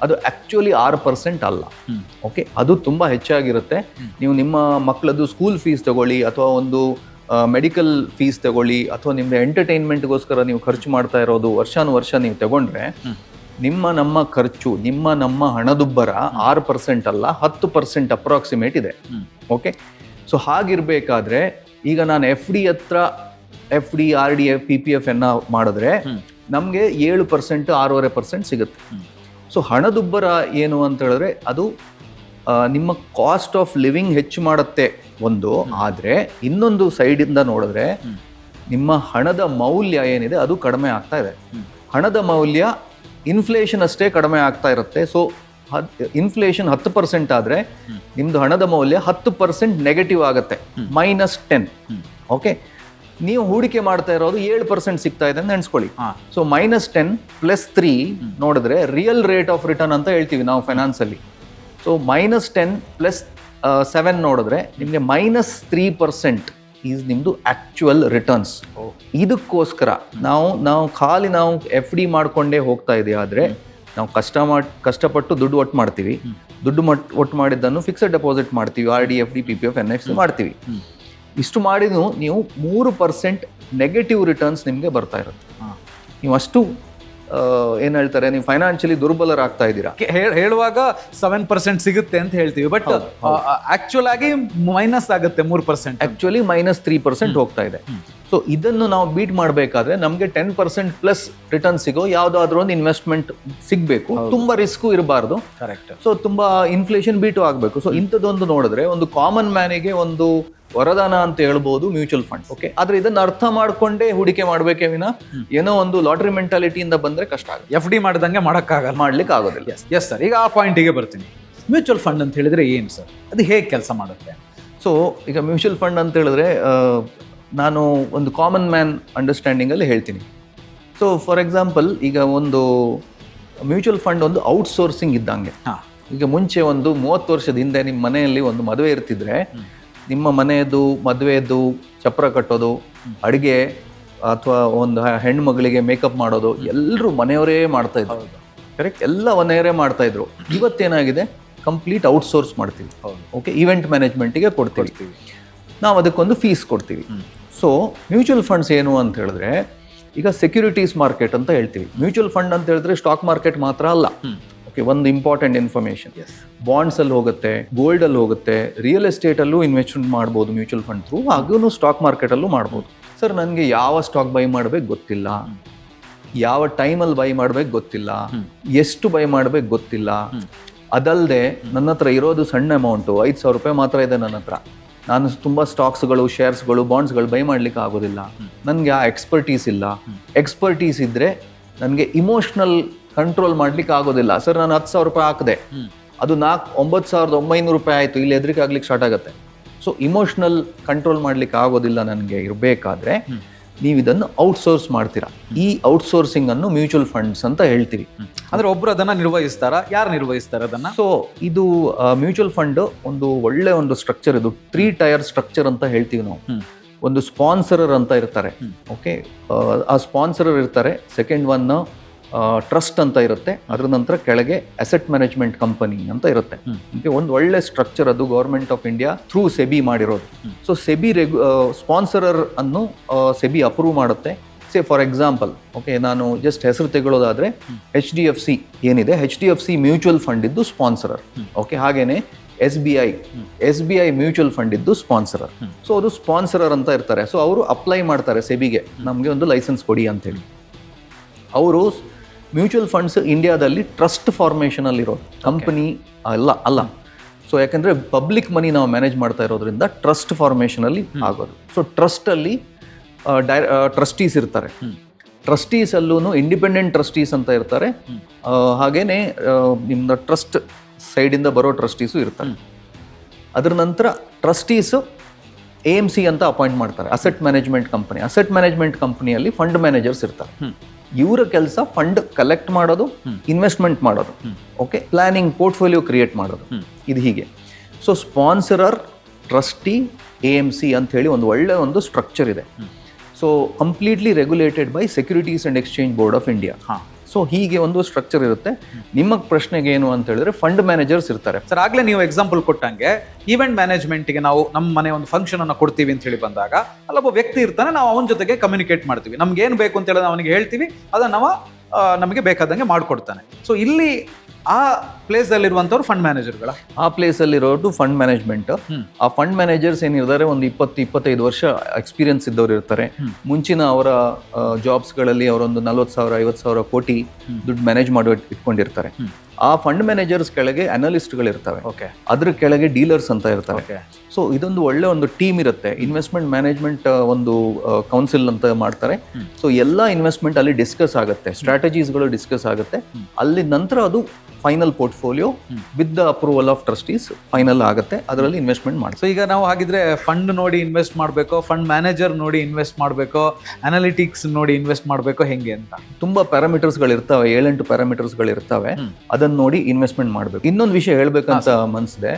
ಅದು ಆಕ್ಚುಲಿ 6% ಅಲ್ಲ. ಓಕೆ, ಅದು ತುಂಬಾ ಹೆಚ್ಚಾಗಿರುತ್ತೆ. ನೀವು ನಿಮ್ಮ ಮಕ್ಕಳದ್ದು ಸ್ಕೂಲ್ ಫೀಸ್ ತಗೊಳ್ಳಿ ಅಥವಾ ಒಂದು ಮೆಡಿಕಲ್ ಫೀಸ್ ತಗೊಳ್ಳಿ ಅಥವಾ ನಿಮ್ದು ಎಂಟರ್ಟೈನ್ಮೆಂಟ್ಗೋಸ್ಕರ ನೀವು ಖರ್ಚು ಮಾಡ್ತಾ ಇರೋದು ವರ್ಷಾನುವರ್ಷ ನೀವು ತಗೊಂಡ್ರೆ ನಮ್ಮ ಖರ್ಚು ನಮ್ಮ ಹಣದುಬ್ಬರ 6% ಅಲ್ಲ 10% ಅಪ್ರಾಕ್ಸಿಮೇಟ್ ಇದೆ. ಓಕೆ, ಸೊ ಹಾಗಿರ್ಬೇಕಾದ್ರೆ ಈಗ ನಾನು FD ಹತ್ರ FD RDF PPF ಮಾಡಿದ್ರೆ ನಮಗೆ 7% 6.5% ಸಿಗುತ್ತೆ. ಸೊ ಹಣದುಬ್ಬರ ಏನು ಅಂತ ಹೇಳಿದ್ರೆ ಅದು ನಿಮ್ಮ ಕಾಸ್ಟ್ ಆಫ್ ಲಿವಿಂಗ್ ಹೆಚ್ಚು ಮಾಡುತ್ತೆ ಒಂದು. ಆದರೆ ಇನ್ನೊಂದು ಸೈಡಿಂದ ನೋಡಿದ್ರೆ ನಿಮ್ಮ ಹಣದ ಮೌಲ್ಯ ಏನಿದೆ ಅದು ಕಡಿಮೆ ಆಗ್ತಾ ಇದೆ. ಹಣದ ಮೌಲ್ಯ ಇನ್ಫ್ಲೇಷನ್ ಅಷ್ಟೇ ಕಡಿಮೆ ಆಗ್ತಾ ಇರುತ್ತೆ. ಸೊ ಇನ್ಫ್ಲೇಷನ್ 10% ಆದರೆ ನಿಮ್ದು ಹಣದ ಮೌಲ್ಯ 10% ನೆಗೆಟಿವ್ ಆಗುತ್ತೆ, -10. ಓಕೆ, ನೀವು ಹೂಡಿಕೆ ಮಾಡ್ತಾ ಇರೋದು 7% ಸಿಗ್ತಾ ಇದೆ ಅಂತ ನೆನೆಸ್ಕೊಳ್ಳಿ. ಸೊ -10 + 3 ನೋಡಿದ್ರೆ ರಿಯಲ್ ರೇಟ್ ಆಫ್ ರಿಟರ್ನ್ ಅಂತ ಹೇಳ್ತೀವಿ ನಾವು ಫೈನಾನ್ಸಲ್ಲಿ. ಸೊ -10 + 7 ನೋಡಿದ್ರೆ ನಿಮಗೆ -3% ಈಸ್ ನಿಮ್ಮದು ಆ್ಯಕ್ಚುಯಲ್ ರಿಟರ್ನ್ಸ್. ಇದಕ್ಕೋಸ್ಕರ ನಾವು ಖಾಲಿ FD ಮಾಡಿಕೊಂಡೇ ಹೋಗ್ತಾ ಇದೆಯಾ ಆದರೆ ನಾವು ಕಷ್ಟಪಟ್ಟು ದುಡ್ಡು ಒಟ್ಟು ಮಾಡ್ತೀವಿ. ದುಡ್ಡು ಒಟ್ಟು ಮಾಡಿದ್ದನ್ನು ಫಿಕ್ಸೆಡ್ ಡೆಪಾಸಿಟ್ ಮಾಡ್ತೀವಿ, RD FD PPF NFC ಮಾಡ್ತೀವಿ. ಇಷ್ಟು ಮಾಡಿದ್ರೂ ನೀವು 3% ನೆಗೆಟಿವ್ ರಿಟರ್ನ್ಸ್ ನಿಮಗೆ ಬರ್ತಾ ಇರುತ್ತೆ. ನೀವು ಅಷ್ಟು ಏನು ಹೇಳ್ತಾರೆ, ನೀವು ಫೈನಾನ್ಷಿಯಲಿ ದುರ್ಬಲರಾಗ್ತಾ ಇದ್ದೀರಾ. ಹೇಳುವಾಗ 7% ಸಿಗುತ್ತೆ ಅಂತ ಹೇಳ್ತೀವಿ, ಬಟ್ ಆಕ್ಚುಲ್ ಆಗಿ ಮೈನಸ್ ಆಗುತ್ತೆ 3%. ಆಕ್ಚುಲಿ -3% ಹೋಗ್ತಾ ಇದೆ. ಸೊ ಇದನ್ನು ನಾವು ಬೀಟ್ ಮಾಡಬೇಕಾದ್ರೆ ನಮಗೆ 10% ಪ್ಲಸ್ ರಿಟರ್ನ್ ಸಿಗೋ ಯಾವುದಾದ್ರೂ ಒಂದು ಇನ್ವೆಸ್ಟ್ಮೆಂಟ್ ಸಿಗಬೇಕು. ತುಂಬಾ ರಿಸ್ಕು ಇರಬಾರ್ದು. ಕರೆಕ್ಟ್. ಸೊ ತುಂಬಾ ಇನ್ಫ್ಲೇಷನ್ ಬೀಟು ಆಗಬೇಕು. ಸೊ ಇಂಥದ್ದೊಂದು ನೋಡಿದ್ರೆ ಒಂದು ಕಾಮನ್ ಮ್ಯಾನಿಗೆ ಒಂದು ವರದಾನ ಅಂತ ಹೇಳ್ಬೋದು ಮ್ಯೂಚುವಲ್ ಫಂಡ್. ಓಕೆ, ಆದ್ರೆ ಇದನ್ನ ಅರ್ಥ ಮಾಡ್ಕೊಂಡೇ ಹೂಡಿಕೆ ಮಾಡ್ಬೇಕೇ ವಿನ ಏನೋ ಒಂದು ಲಾಟ್ರಿ ಮೆಂಟಾಲಿಟಿಯಿಂದ ಬಂದ್ರೆ ಕಷ್ಟ ಆಗುತ್ತೆ. FD ಮಾಡ್ದಂಗೆ ಮಾಡ್ಲಿಕ್ಕೆ ಆಗೋದಿಲ್ಲ. ಎಸ್ ಸರ್, ಈಗ ಆ ಪಾಯಿಂಟಿಗೆ ಬರ್ತೀನಿ. ಮ್ಯೂಚುವಲ್ ಫಂಡ್ ಅಂತ ಹೇಳಿದ್ರೆ ಏನು ಸರ್, ಅದು ಹೇಗೆ ಕೆಲಸ ಮಾಡುತ್ತೆ? ಸೊ ಈಗ ಮ್ಯೂಚುವಲ್ ಫಂಡ್ ಅಂತ ಹೇಳಿದ್ರೆ ನಾನು ಒಂದು ಕಾಮನ್ ಮ್ಯಾನ್ ಅಂಡರ್ಸ್ಟ್ಯಾಂಡಿಂಗಲ್ಲಿ ಹೇಳ್ತೀನಿ. ಸೊ ಫಾರ್ ಎಕ್ಸಾಂಪಲ್, ಈಗ ಒಂದು ಮ್ಯೂಚುವಲ್ ಫಂಡ್ ಒಂದು ಔಟ್ಸೋರ್ಸಿಂಗ್ ಇದ್ದಂಗೆ. ಈಗ ಮುಂಚೆ ಒಂದು 30 ವರ್ಷದ ಹಿಂದೆ ನಿಮ್ಮ ಮನೆಯಲ್ಲಿ ಒಂದು ಮದುವೆ ಇರ್ತಿದ್ರೆ ನಿಮ್ಮ ಮನೆಯದು ಮದುವೆಯದು ಚಪ್ರ ಕಟ್ಟೋದು, ಅಡುಗೆ ಅಥವಾ ಒಂದು ಹೆಣ್ಣು ಮಗಳಿಗೆ ಮೇಕಪ್ ಮಾಡೋದು ಎಲ್ಲರೂ ಮನೆಯವರೇ ಮಾಡ್ತಾ ಇದ್ರು. ಕರೆಕ್ಟ್, ಎಲ್ಲ ಮನೆಯವರೇ ಮಾಡ್ತಾ ಇದ್ರು. ಇವತ್ತೇನಾಗಿದೆ, ಕಂಪ್ಲೀಟ್ ಔಟ್ಸೋರ್ಸ್ ಮಾಡ್ತೀವಿ. ಓಕೆ, ಈವೆಂಟ್ ಮ್ಯಾನೇಜ್ಮೆಂಟಿಗೆ ಕೊಡ್ತೀವಿ, ನಾವು ಅದಕ್ಕೊಂದು ಫೀಸ್ ಕೊಡ್ತೀವಿ. ಸೊ ಮ್ಯೂಚುವಲ್ ಫಂಡ್ಸ್ ಏನು ಅಂತ ಹೇಳಿದ್ರೆ ಈಗ ಸೆಕ್ಯೂರಿಟೀಸ್ ಮಾರ್ಕೆಟ್ ಅಂತ ಹೇಳ್ತೀವಿ. ಮ್ಯೂಚುವಲ್ ಫಂಡ್ ಅಂತ ಹೇಳಿದ್ರೆ ಸ್ಟಾಕ್ ಮಾರ್ಕೆಟ್ ಮಾತ್ರ ಅಲ್ಲ. ಓಕೆ, ಒಂದು ಇಂಪಾರ್ಟೆಂಟ್ ಇನ್ಫಾರ್ಮೇಷನ್, ಬಾಂಡ್ಸಲ್ಲಿ ಹೋಗುತ್ತೆ, ಗೋಲ್ಡಲ್ಲಿ ಹೋಗುತ್ತೆ, ರಿಯಲ್ ಎಸ್ಟೇಟಲ್ಲೂ ಇನ್ವೆಸ್ಟ್ಮೆಂಟ್ ಮಾಡ್ಬೋದು ಮ್ಯೂಚುವಲ್ ಫಂಡ್ ಥ್ರೂ, ಹಾಗೂ ಸ್ಟಾಕ್ ಮಾರ್ಕೆಟಲ್ಲೂ ಮಾಡ್ಬೋದು. ಸರ್, ನನಗೆ ಯಾವ ಸ್ಟಾಕ್ ಬೈ ಮಾಡಬೇಕು ಗೊತ್ತಿಲ್ಲ, ಯಾವ ಟೈಮಲ್ಲಿ ಬೈ ಮಾಡ್ಬೇಕು ಗೊತ್ತಿಲ್ಲ, ಎಷ್ಟು ಬೈ ಮಾಡ್ಬೇಕು ಗೊತ್ತಿಲ್ಲ, ಅದಲ್ಲದೆ ನನ್ನ ಹತ್ರ ಇರೋದು ಸಣ್ಣ ಅಮೌಂಟು, 5,000 ರೂಪಾಯಿ ಮಾತ್ರ ಇದೆ ನನ್ನ ಹತ್ರ, ನಾನು ತುಂಬ ಸ್ಟಾಕ್ಸ್ಗಳು, ಶೇರ್ಸ್ಗಳು, ಬಾಂಡ್ಸ್ಗಳು ಬೈ ಮಾಡ್ಲಿಕ್ಕೆ ಆಗೋದಿಲ್ಲ, ನನಗೆ ಆ ಎಕ್ಸ್ಪರ್ಟೀಸ್ ಇಲ್ಲ. ಎಕ್ಸ್ಪರ್ಟೀಸ್ ಇದ್ದರೆ ನನಗೆ ಇಮೋಷ್ನಲ್ ಕಂಟ್ರೋಲ್ ಮಾಡ್ಲಿಕ್ಕೆ ಆಗೋದಿಲ್ಲ. ಸರ್, ನಾನು 10,000 ರೂಪಾಯಿ ಹಾಕಿದೆ, ಅದು 9,900 ರೂಪಾಯಿ ಆಯಿತು, ಇಲ್ಲಿ ಹೆದರಿಕೆ ಆಗ್ಲಿಕ್ಕೆ ಸ್ಟಾರ್ಟ್ ಆಗುತ್ತೆ. ಸೊ ಇಮೋಷ್ನಲ್ ಕಂಟ್ರೋಲ್ ಮಾಡ್ಲಿಕ್ಕೆ ಆಗೋದಿಲ್ಲ ನನಗೆ ಇರಬೇಕಾದ್ರೆ ನೀವು ಇದನ್ನು ಔಟ್ಸೋರ್ಸ್ ಮಾಡ್ತೀರಾ. ಈ ಔಟ್ಸೋರ್ಸಿಂಗ್ ಅನ್ನು ಮ್ಯೂಚುವಲ್ ಫಂಡ್ಸ್ ಅಂತ ಹೇಳ್ತೀವಿ. ಅಂದ್ರೆ ಒಬ್ರು ಅದನ್ನ ನಿರ್ವಹಿಸ್ತಾರ, ಯಾರು ನಿರ್ವಹಿಸ್ತಾರ ಅದನ್ನ? ಸೊ ಇದು ಮ್ಯೂಚುವಲ್ ಫಂಡ್ ಒಂದು ಒಳ್ಳೆ ಒಂದು ಸ್ಟ್ರಕ್ಚರ್. ಇದು 3 ಟೈರ್ ಸ್ಟ್ರಕ್ಚರ್ ಅಂತ ಹೇಳ್ತೀವಿ ನಾವು. ಒಂದು ಸ್ಪಾನ್ಸರರ್ ಅಂತ ಇರ್ತಾರೆ. ಓಕೆ, ಆ ಸ್ಪಾನ್ಸರರ್ ಇರ್ತಾರೆ. ಸೆಕೆಂಡ್ ಒನ್ ಟ್ರಸ್ಟ್ ಅಂತ ಇರುತ್ತೆ. ಅದರ ನಂತರ ಕೆಳಗೆ ಅಸೆಟ್ ಮ್ಯಾನೇಜ್ಮೆಂಟ್ ಕಂಪನಿ ಅಂತ ಇರುತ್ತೆ. ಒಂದು ಒಳ್ಳೆ ಸ್ಟ್ರಕ್ಚರ್ ಅದು, government of India through SEBI ಮಾಡಿರೋದು. ಸೊ ಸೆಬಿ ಸ್ಪಾನ್ಸರರ್ ಅನ್ನು ಸೆಬಿ ಅಪ್ರೂವ್ ಮಾಡುತ್ತೆ. ಸೇ ಫಾರ್ ಎಕ್ಸಾಂಪಲ್, ಓಕೆ, ನಾನು ಜಸ್ಟ್ ಹೆಸರು ತೆಗೊಳ್ಳೋದಾದ್ರೆ HDFC ಏನಿದೆ, HDFC ಮ್ಯೂಚುವಲ್ ಫಂಡ್ ಇದ್ದು ಸ್ಪಾನ್ಸರರ್. ಓಕೆ, ಹಾಗೇನೆ SBI ಮ್ಯೂಚುವಲ್ ಫಂಡ್ ಇದ್ದು ಸ್ಪಾನ್ಸರರ್. ಸೊ ಅದು ಸ್ಪಾನ್ಸರರ್ ಅಂತ ಇರ್ತಾರೆ. ಸೊ ಅವರು ಅಪ್ಲೈ ಮಾಡ್ತಾರೆ ಸೆಬಿಗೆ, ನಮಗೆ ಒಂದು ಲೈಸೆನ್ಸ್ ಕೊಡಿ ಅಂತೇಳಿ. ಅವರು ಮ್ಯೂಚುವಲ್ ಫಂಡ್ಸ್ ಇಂಡಿಯಾದಲ್ಲಿ ಟ್ರಸ್ಟ್ ಫಾರ್ಮೇಷನಲ್ಲಿ ಇರೋದು, ಕಂಪನಿ ಅಲ್ಲ. ಸೊ ಯಾಕಂದರೆ ಪಬ್ಲಿಕ್ ಮನಿ ನಾವು ಮ್ಯಾನೇಜ್ ಮಾಡ್ತಾ ಇರೋದ್ರಿಂದ ಟ್ರಸ್ಟ್ ಫಾರ್ಮೇಷನಲ್ಲಿ ಆಗೋದು. ಸೊ ಟ್ರಸ್ಟಲ್ಲಿ ಟ್ರಸ್ಟೀಸ್ ಇರ್ತಾರೆ. ಟ್ರಸ್ಟೀಸಲ್ಲೂ ಇಂಡಿಪೆಂಡೆಂಟ್ ಟ್ರಸ್ಟೀಸ್ ಅಂತ ಇರ್ತಾರೆ. ಹಾಗೇನೆ ನಿಮ್ಮದು ಟ್ರಸ್ಟ್ ಸೈಡಿಂದ ಬರೋ ಟ್ರಸ್ಟೀಸು ಇರ್ತಾರೆ. ಅದರ ನಂತರ ಟ್ರಸ್ಟೀಸು AMC ಅಂತ ಅಪಾಯಿಂಟ್ ಮಾಡ್ತಾರೆ, asset management company. Asset management ಕಂಪನಿಯಲ್ಲಿ ಫಂಡ್ ಮ್ಯಾನೇಜರ್ಸ್ ಇರ್ತಾರೆ. ಇವರ ಕೆಲಸ ಫಂಡ್ ಕಲೆಕ್ಟ್ ಮಾಡೋದು, ಇನ್ವೆಸ್ಟ್ಮೆಂಟ್ ಮಾಡೋದು, ಓಕೆ, ಪ್ಲಾನಿಂಗ್, ಪೋರ್ಟ್ಫೋಲಿಯೋ ಕ್ರಿಯೇಟ್ ಮಾಡೋದು, ಇದು ಹೀಗೆ. ಸೊ ಸ್ಪಾನ್ಸರರ್, ಟ್ರಸ್ಟಿ, AMC ಅಂತ ಹೇಳಿ ಒಂದು ಒಳ್ಳೆ ಒಂದು ಸ್ಟ್ರಕ್ಚರ್ ಇದೆ. So completely regulated by securities and exchange board of India. So ಹೀಗೆ ಒಂದು ಸ್ಟ್ರಕ್ಚರ್ ಇರುತ್ತೆ. ನಿಮ್ಮ ಪ್ರಶ್ನೆಗೆ ಏನು ಅಂತ ಹೇಳಿದ್ರೆ ಫಂಡ್ ಮ್ಯಾನೇಜರ್ಸ್ ಇರ್ತಾರೆ. ಸರ್, ಆಗ್ಲೇ ನೀವು ಎಕ್ಸಾಂಪಲ್ ಕೊಟ್ಟಂಗೆ ಈವೆಂಟ್ ಮ್ಯಾನೇಜ್ಮೆಂಟ್ಗೆ ನಾವು ನಮ್ಮ ಮನೆ ಒಂದು ಫಂಕ್ಷನ್ ಅನ್ನ ಕೊಡ್ತೀವಿ ಅಂತ ಹೇಳಿ ಬಂದಾಗ ಅಲ್ಲೊಬ್ಬ ವ್ಯಕ್ತಿ ಇರ್ತಾನೆ, ನಾವು ಅವನ ಜೊತೆಗೆ ಕಮ್ಯುನಿಕೇಟ್ ಮಾಡ್ತೀವಿ. ನಮ್ಗೆ ಏನು ಬೇಕು ಅಂತ ಹೇಳಿ ಅವನಿಗೆ ಹೇಳ್ತೀವಿ, ಅದನ್ನ ನಮಗೆ ಬೇಕಾದಂಗೆ ಮಾಡ್ಕೊಡ್ತಾನೆ. ಸೊ ಇಲ್ಲಿ ಆ ಪ್ಲೇಸ್ ಅಲ್ಲಿರುವಂತವ್ರು ಫಂಡ್ ಮ್ಯಾನೇಜರ್ಗಳ, ಆ ಪ್ಲೇಸ್ ಅಲ್ಲಿರೋದು ಫಂಡ್ ಮ್ಯಾನೇಜ್ಮೆಂಟ್. ಆ ಫಂಡ್ ಮ್ಯಾನೇಜರ್ಸ್ ಏನಿರ್ತಾರೆ ಒಂದು 20-25 ವರ್ಷ ಎಕ್ಸ್ಪೀರಿಯನ್ಸ್ ಇದ್ದವ್ರು ಇರ್ತಾರೆ. ಮುಂಚಿನ ಅವರ ಜಾಬ್ಸ್ಗಳಲ್ಲಿ ಅವರೊಂದು 40,000 50,000 ಕೋಟಿ ದುಡ್ಡು ಮ್ಯಾನೇಜ್ ಮಾಡಿ ಇಟ್ಕೊಂಡಿರ್ತಾರೆ. ಆ ಫಂಡ್ ಮ್ಯಾನೇಜರ್ಸ್ ಕೆಳಗೆ ಅನಲಿಸ್ಟ್ಗಳು ಇರ್ತವೆ, ಅದ್ರ ಕೆಳಗೆ ಡೀಲರ್ಸ್ ಅಂತ ಇರ್ತಾರೆ. ಸೊ ಇದೊಂದು ಒಳ್ಳೆ ಒಂದು ಟೀಮ್ ಇರುತ್ತೆ. ಇನ್ವೆಸ್ಟ್ಮೆಂಟ್ ಮ್ಯಾನೇಜ್ಮೆಂಟ್ ಒಂದು ಕೌನ್ಸಿಲ್ ಅಂತ ಮಾಡ್ತಾರೆ. ಸೊ ಎಲ್ಲ ಇನ್ವೆಸ್ಟ್ಮೆಂಟ್ ಅಲ್ಲಿ ಡಿಸ್ಕಸ್ ಆಗುತ್ತೆ, ಸ್ಟ್ರಾಟಜೀಸ್ಗಳು ಡಿಸ್ಕಸ್ ಆಗುತ್ತೆ. ಅಲ್ಲಿ ನಂತರ ಅದು final portfolio with the approval of trustees final ಆಗುತ್ತೆ, ಅದರಲ್ಲಿ ಇನ್ವೆಸ್ಟ್ಮೆಂಟ್ ಮಾಡಿ. ಸೊ ಈಗ ನಾವು ಹಾಗಿದ್ರೆ ಫಂಡ್ ನೋಡಿ ಇನ್ವೆಸ್ಟ್ ಮಾಡಬೇಕು, ಫಂಡ್ ಮ್ಯಾನೇಜರ್ ನೋಡಿ ಇನ್ವೆಸ್ಟ್ ಮಾಡಬೇಕು, ಅನಾಲಿಟಿಕ್ಸ್ ನೋಡಿ ಇನ್ವೆಸ್ಟ್ ಮಾಡಬೇಕು, ಹೆಂಗೆ ಅಂತ ತುಂಬಾ ಪ್ಯಾರಾಮೀಟರ್ಸ್ಗಳು ಇರ್ತವೆ, 7-8 ಪ್ಯಾರಾಮೀಟರ್ಸ್ಗಳು ಇರ್ತವೆ. ಅದನ್ನ ನೋಡಿ ಇನ್ವೆಸ್ಟ್ಮೆಂಟ್ ಮಾಡಬೇಕು. ಇನ್ನೊಂದು ವಿಷಯ ಹೇಳ್ಬೇಕಂತ ಮನ್ಸಿದೆ.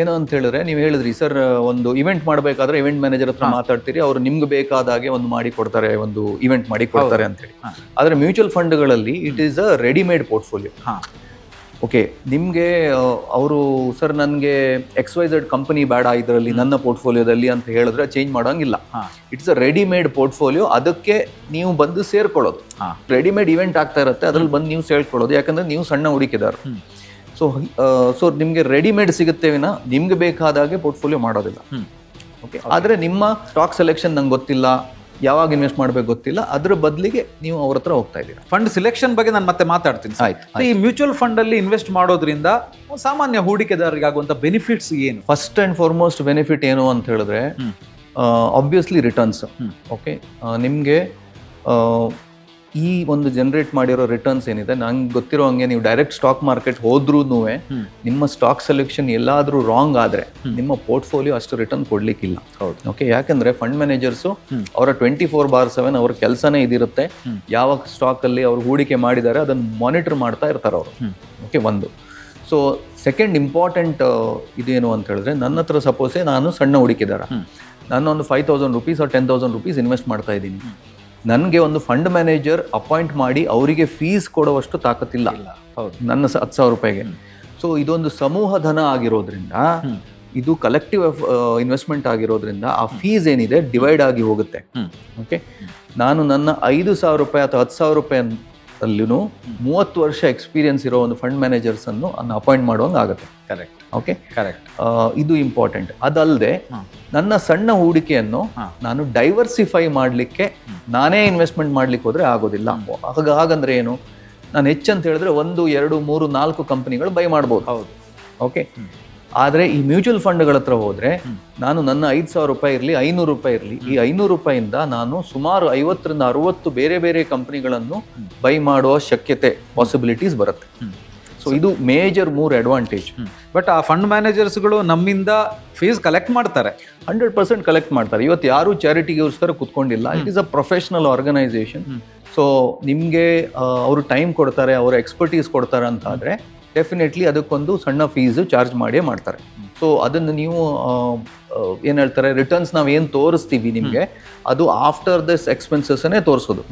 ಏನು ಅಂತ ಹೇಳಿದ್ರೆ, ನೀವು ಹೇಳಿದ್ರಿ ಸರ್ ಒಂದು ಇವೆಂಟ್ ಮಾಡಬೇಕಾದ್ರೆ ಇವೆಂಟ್ ಮ್ಯಾನೇಜರ್ ಹತ್ರ ಮಾತಾಡ್ತೀರಿ, ಅವರು ನಿಮ್ಗೆ ಬೇಕಾದಾಗೆ ಒಂದು ಮಾಡಿ ಕೊಡ್ತಾರೆ, ಒಂದು ಇವೆಂಟ್ ಮಾಡಿ ಕೊಡ್ತಾರೆ ಅಂತ ಹೇಳಿ. ಆದ್ರೆ ಮ್ಯೂಚುವಲ್ ಫಂಡ್ಗಳಲ್ಲಿ it is a readymade portfolio. Okay, ನಿಮಗೆ ಅವರು ಸರ್ ನನಗೆ XYZ ಕಂಪನಿ ಬೇಡ ಇದರಲ್ಲಿ ನನ್ನ ಪೋರ್ಟ್ಫೋಲಿಯೋದಲ್ಲಿ ಅಂತ ಹೇಳಿದ್ರೆ ಚೇಂಜ್ ಮಾಡೋಂಗಿಲ್ಲ. It's a readymade portfolio. ಅದಕ್ಕೆ ನೀವು ಬಂದು ಸೇರ್ಕೊಳ್ಳೋದು. ರೆಡಿಮೇಡ್ ಇವೆಂಟ್ ಆಗ್ತಾ ಇರುತ್ತೆ, ಅದ್ರಲ್ಲಿ ಬಂದು ನೀವು ಸೇರ್ಕೊಳ್ಳೋದು, ಯಾಕಂದ್ರೆ ನೀವು ಸಣ್ಣ ಹೂಡಿಕೆದಾರರು. ಸೊ ನಿಮಗೆ ರೆಡಿಮೇಡ್ ಸಿಗುತ್ತೆ ವಿನ ನಿಮ್ಗೆ ಬೇಕಾದಾಗೆ ಪೋರ್ಟ್ಫೋಲಿಯೋ ಮಾಡೋದಿಲ್ಲ. ಓಕೆ, ಆದರೆ ನಿಮ್ಮ ಸ್ಟಾಕ್ ಸೆಲೆಕ್ಷನ್ ನಂಗೆ ಗೊತ್ತಿಲ್ಲ, ಯಾವಾಗ ಇನ್ವೆಸ್ಟ್ ಮಾಡ್ಬೇಕು ಗೊತ್ತಿಲ್ಲ, ಅದ್ರ ಬದಲಿಗೆ ನೀವು ಅವ್ರ ಹತ್ರ ಹೋಗ್ತಾ ಇದ್ದೀರಾ. ಫಂಡ್ ಸಿಲೆಕ್ಷನ್ ಬಗ್ಗೆ ನಾನು ಮತ್ತೆ ಮಾತಾಡ್ತೀನಿ. ಆಯ್ತು. ಈ ಮ್ಯೂಚುವಲ್ ಫಂಡ್ ಅಲ್ಲಿ ಇನ್ವೆಸ್ಟ್ ಮಾಡೋದ್ರಿಂದ ಸಾಮಾನ್ಯ ಹೂಡಿಕೆದಾರರಿಗೆ ಆಗುವಂತ ಬೆನಿಫಿಟ್ಸ್ ಏನು? ಫಸ್ಟ್ ಅಂಡ್ ಫಾರ್ಮೋಸ್ಟ್ ಬೆನಿಫಿಟ್ ಏನು ಅಂತ ಹೇಳಿದ್ರೆ, ಆಬ್ವಿಯಸ್ಲಿ ರಿಟರ್ನ್ಸ್. ಓಕೆ, ನಿಮಗೆ ಈ ಒಂದು ಜನರೇಟ್ ಮಾಡಿರೋ ರಿಟರ್ನ್ಸ್ ಏನಿದೆ, ನಂಗೆ ಗೊತ್ತಿರೋ ಹಂಗೆ ನೀವು ಡೈರೆಕ್ಟ್ ಸ್ಟಾಕ್ ಮಾರ್ಕೆಟ್ ಹೋದ್ರೂ ನಿಮ್ಮ ಸ್ಟಾಕ್ ಸೆಲೆಕ್ಷನ್ ಎಲ್ಲಾದ್ರೂ ರಾಂಗ್ ಆದ್ರೆ ನಿಮ್ಮ ಪೋರ್ಟ್ಫೋಲಿಯೋ ಅಷ್ಟು ರಿಟರ್ನ್ ಕೊಡ್ಲಿಕ್ಕಿಲ್ಲ. ಓಕೆ, ಯಾಕಂದ್ರೆ ಫಂಡ್ ಮ್ಯಾನೇಜರ್ಸು ಅವರ 24/7 ಅವ್ರ ಕೆಲಸನೇ ಇದಿರುತ್ತೆ. ಯಾವ ಸ್ಟಾಕ್ ಅಲ್ಲಿ ಅವ್ರು ಹೂಡಿಕೆ ಮಾಡಿದ್ದಾರೆ ಅದನ್ನು ಮಾನಿಟರ್ ಮಾಡ್ತಾ ಇರ್ತಾರೆ ಅವರು. ಓಕೆ, ಒಂದು. ಸೊ ಸೆಕೆಂಡ್ ಇಂಪಾರ್ಟೆಂಟ್ ಇದೇನು ಅಂತ ಹೇಳಿದ್ರೆ, ನನ್ನ ಹತ್ರ ಸಪೋಸೇ ನಾನು ಸಣ್ಣ ಹೂಡಿಕೆದಾರ, ನಾನು ಒಂದು 5,000 rupees or 10,000 rupees ಇನ್ವೆಸ್ಟ್ ಮಾಡ್ತಾ ಇದ್ದೀನಿ. ನನಗೆ ಒಂದು ಫಂಡ್ ಮ್ಯಾನೇಜರ್ ಅಪಾಯಿಂಟ್ ಮಾಡಿ ಅವರಿಗೆ ಫೀಸ್ ಕೊಡುವಷ್ಟು ತಾಕತ್ತಿಲ್ಲ ನನ್ನ 10,000 ರೂಪಾಯಿಗೆ. ಸೊ ಇದೊಂದು ಸಮೂಹ ಧನ ಆಗಿರೋದ್ರಿಂದ, ಇದು ಕಲೆಕ್ಟಿವ್ ಇನ್ವೆಸ್ಟ್ಮೆಂಟ್ ಆಗಿರೋದ್ರಿಂದ ಆ ಫೀಸ್ ಏನಿದೆ ಡಿವೈಡ್ ಆಗಿ ಹೋಗುತ್ತೆ. ಓಕೆ, ನಾನು ನನ್ನ 5,000 ರೂಪಾಯಿ ಅಥವಾ 10,000 ರೂಪಾಯಿ ಅಲ್ಲೂ 30 ವರ್ಷ ಎಕ್ಸ್ಪೀರಿಯನ್ಸ್ ಇರೋ ಒಂದು ಫಂಡ್ ಮ್ಯಾನೇಜರ್ಸ್ ಅನ್ನು ಅಪಾಯಿಂಟ್ ಮಾಡುವಂಗೆ ಆಗುತ್ತೆ. ಕರೆಕ್ಟ್. Okay, correct. ಇದು ಇಂಪಾರ್ಟೆಂಟ್. ಅದಲ್ಲದೆ ನನ್ನ ಸಣ್ಣ ಹೂಡಿಕೆಯನ್ನು ನಾನು ಡೈವರ್ಸಿಫೈ ಮಾಡಲಿಕ್ಕೆ ನಾನೇ ಇನ್ವೆಸ್ಟ್ಮೆಂಟ್ ಮಾಡ್ಲಿಕ್ಕೆ ಹೋದ್ರೆ ಆಗೋದಿಲ್ಲ. ಹಾಗಂದ್ರೆ ಏನು, ನಾನು ಹೆಚ್ಚಂತ ಹೇಳಿದ್ರೆ 1, 2, 3, 4 ಕಂಪನಿಗಳು ಬೈ ಮಾಡ್ಬೋದು. ಹೌದು. ಓಕೆ, ಆದರೆ ಈ ಮ್ಯೂಚುವಲ್ ಫಂಡ್ಗಳ ಹತ್ರ ಹೋದ್ರೆ ನಾನು ನನ್ನ 5,000 ರೂಪಾಯಿ ಇರಲಿ, 500 ರೂಪಾಯಿ ಇರಲಿ, ಈ 500 ರೂಪಾಯಿಂದ ನಾನು ಸುಮಾರು 50ರಿಂದ 60 ಬೇರೆ ಬೇರೆ ಕಂಪನಿಗಳನ್ನು ಬೈ ಮಾಡುವ ಶಕ್ಯತೆ, ಪಾಸಿಬಿಲಿಟೀಸ್ ಬರುತ್ತೆ. ಸೊ ಇದು ಮೇಜರ್ 3 ಅಡ್ವಾಂಟೇಜ್. ಬಟ್ ಆ ಫಂಡ್ ಮ್ಯಾನೇಜರ್ಸ್ಗಳು ನಮ್ಮಿಂದ ಫೀಸ್ ಕಲೆಕ್ಟ್ ಮಾಡ್ತಾರೆ, 100% ಕಲೆಕ್ಟ್ ಮಾಡ್ತಾರೆ. ಇವತ್ತು ಯಾರು ಚಾರಿಟಿಗೋಸ್ಕರ ಕುತ್ಕೊಂಡಿಲ್ಲ. It is a professional organisation. So ನಿಮಗೆ ಅವರು ಟೈಮ್ ಕೊಡ್ತಾರೆ, ಅವರ ಎಕ್ಸ್ಪರ್ಟೀಸ್ ಕೊಡ್ತಾರೆ ಅಂತ ಆದರೆ ಡೆಫಿನೆಟ್ಲಿ ಅದಕ್ಕೊಂದು ಸಣ್ಣ ಫೀಸು ಚಾರ್ಜ್ ಮಾಡೇ ಮಾಡ್ತಾರೆ. ಸೊ ಅದನ್ನು ನೀವು ಏನು ಹೇಳ್ತಾರೆ, ರಿಟರ್ನ್ಸ್ ನಾವು ಏನು ತೋರಿಸ್ತೀವಿ ನಿಮಗೆ, ಅದು ಆಫ್ಟರ್ ದಿಸ್ ಎಕ್ಸ್ಪೆನ್ಸಸ್ಸನ್ನೇ ತೋರಿಸೋದು.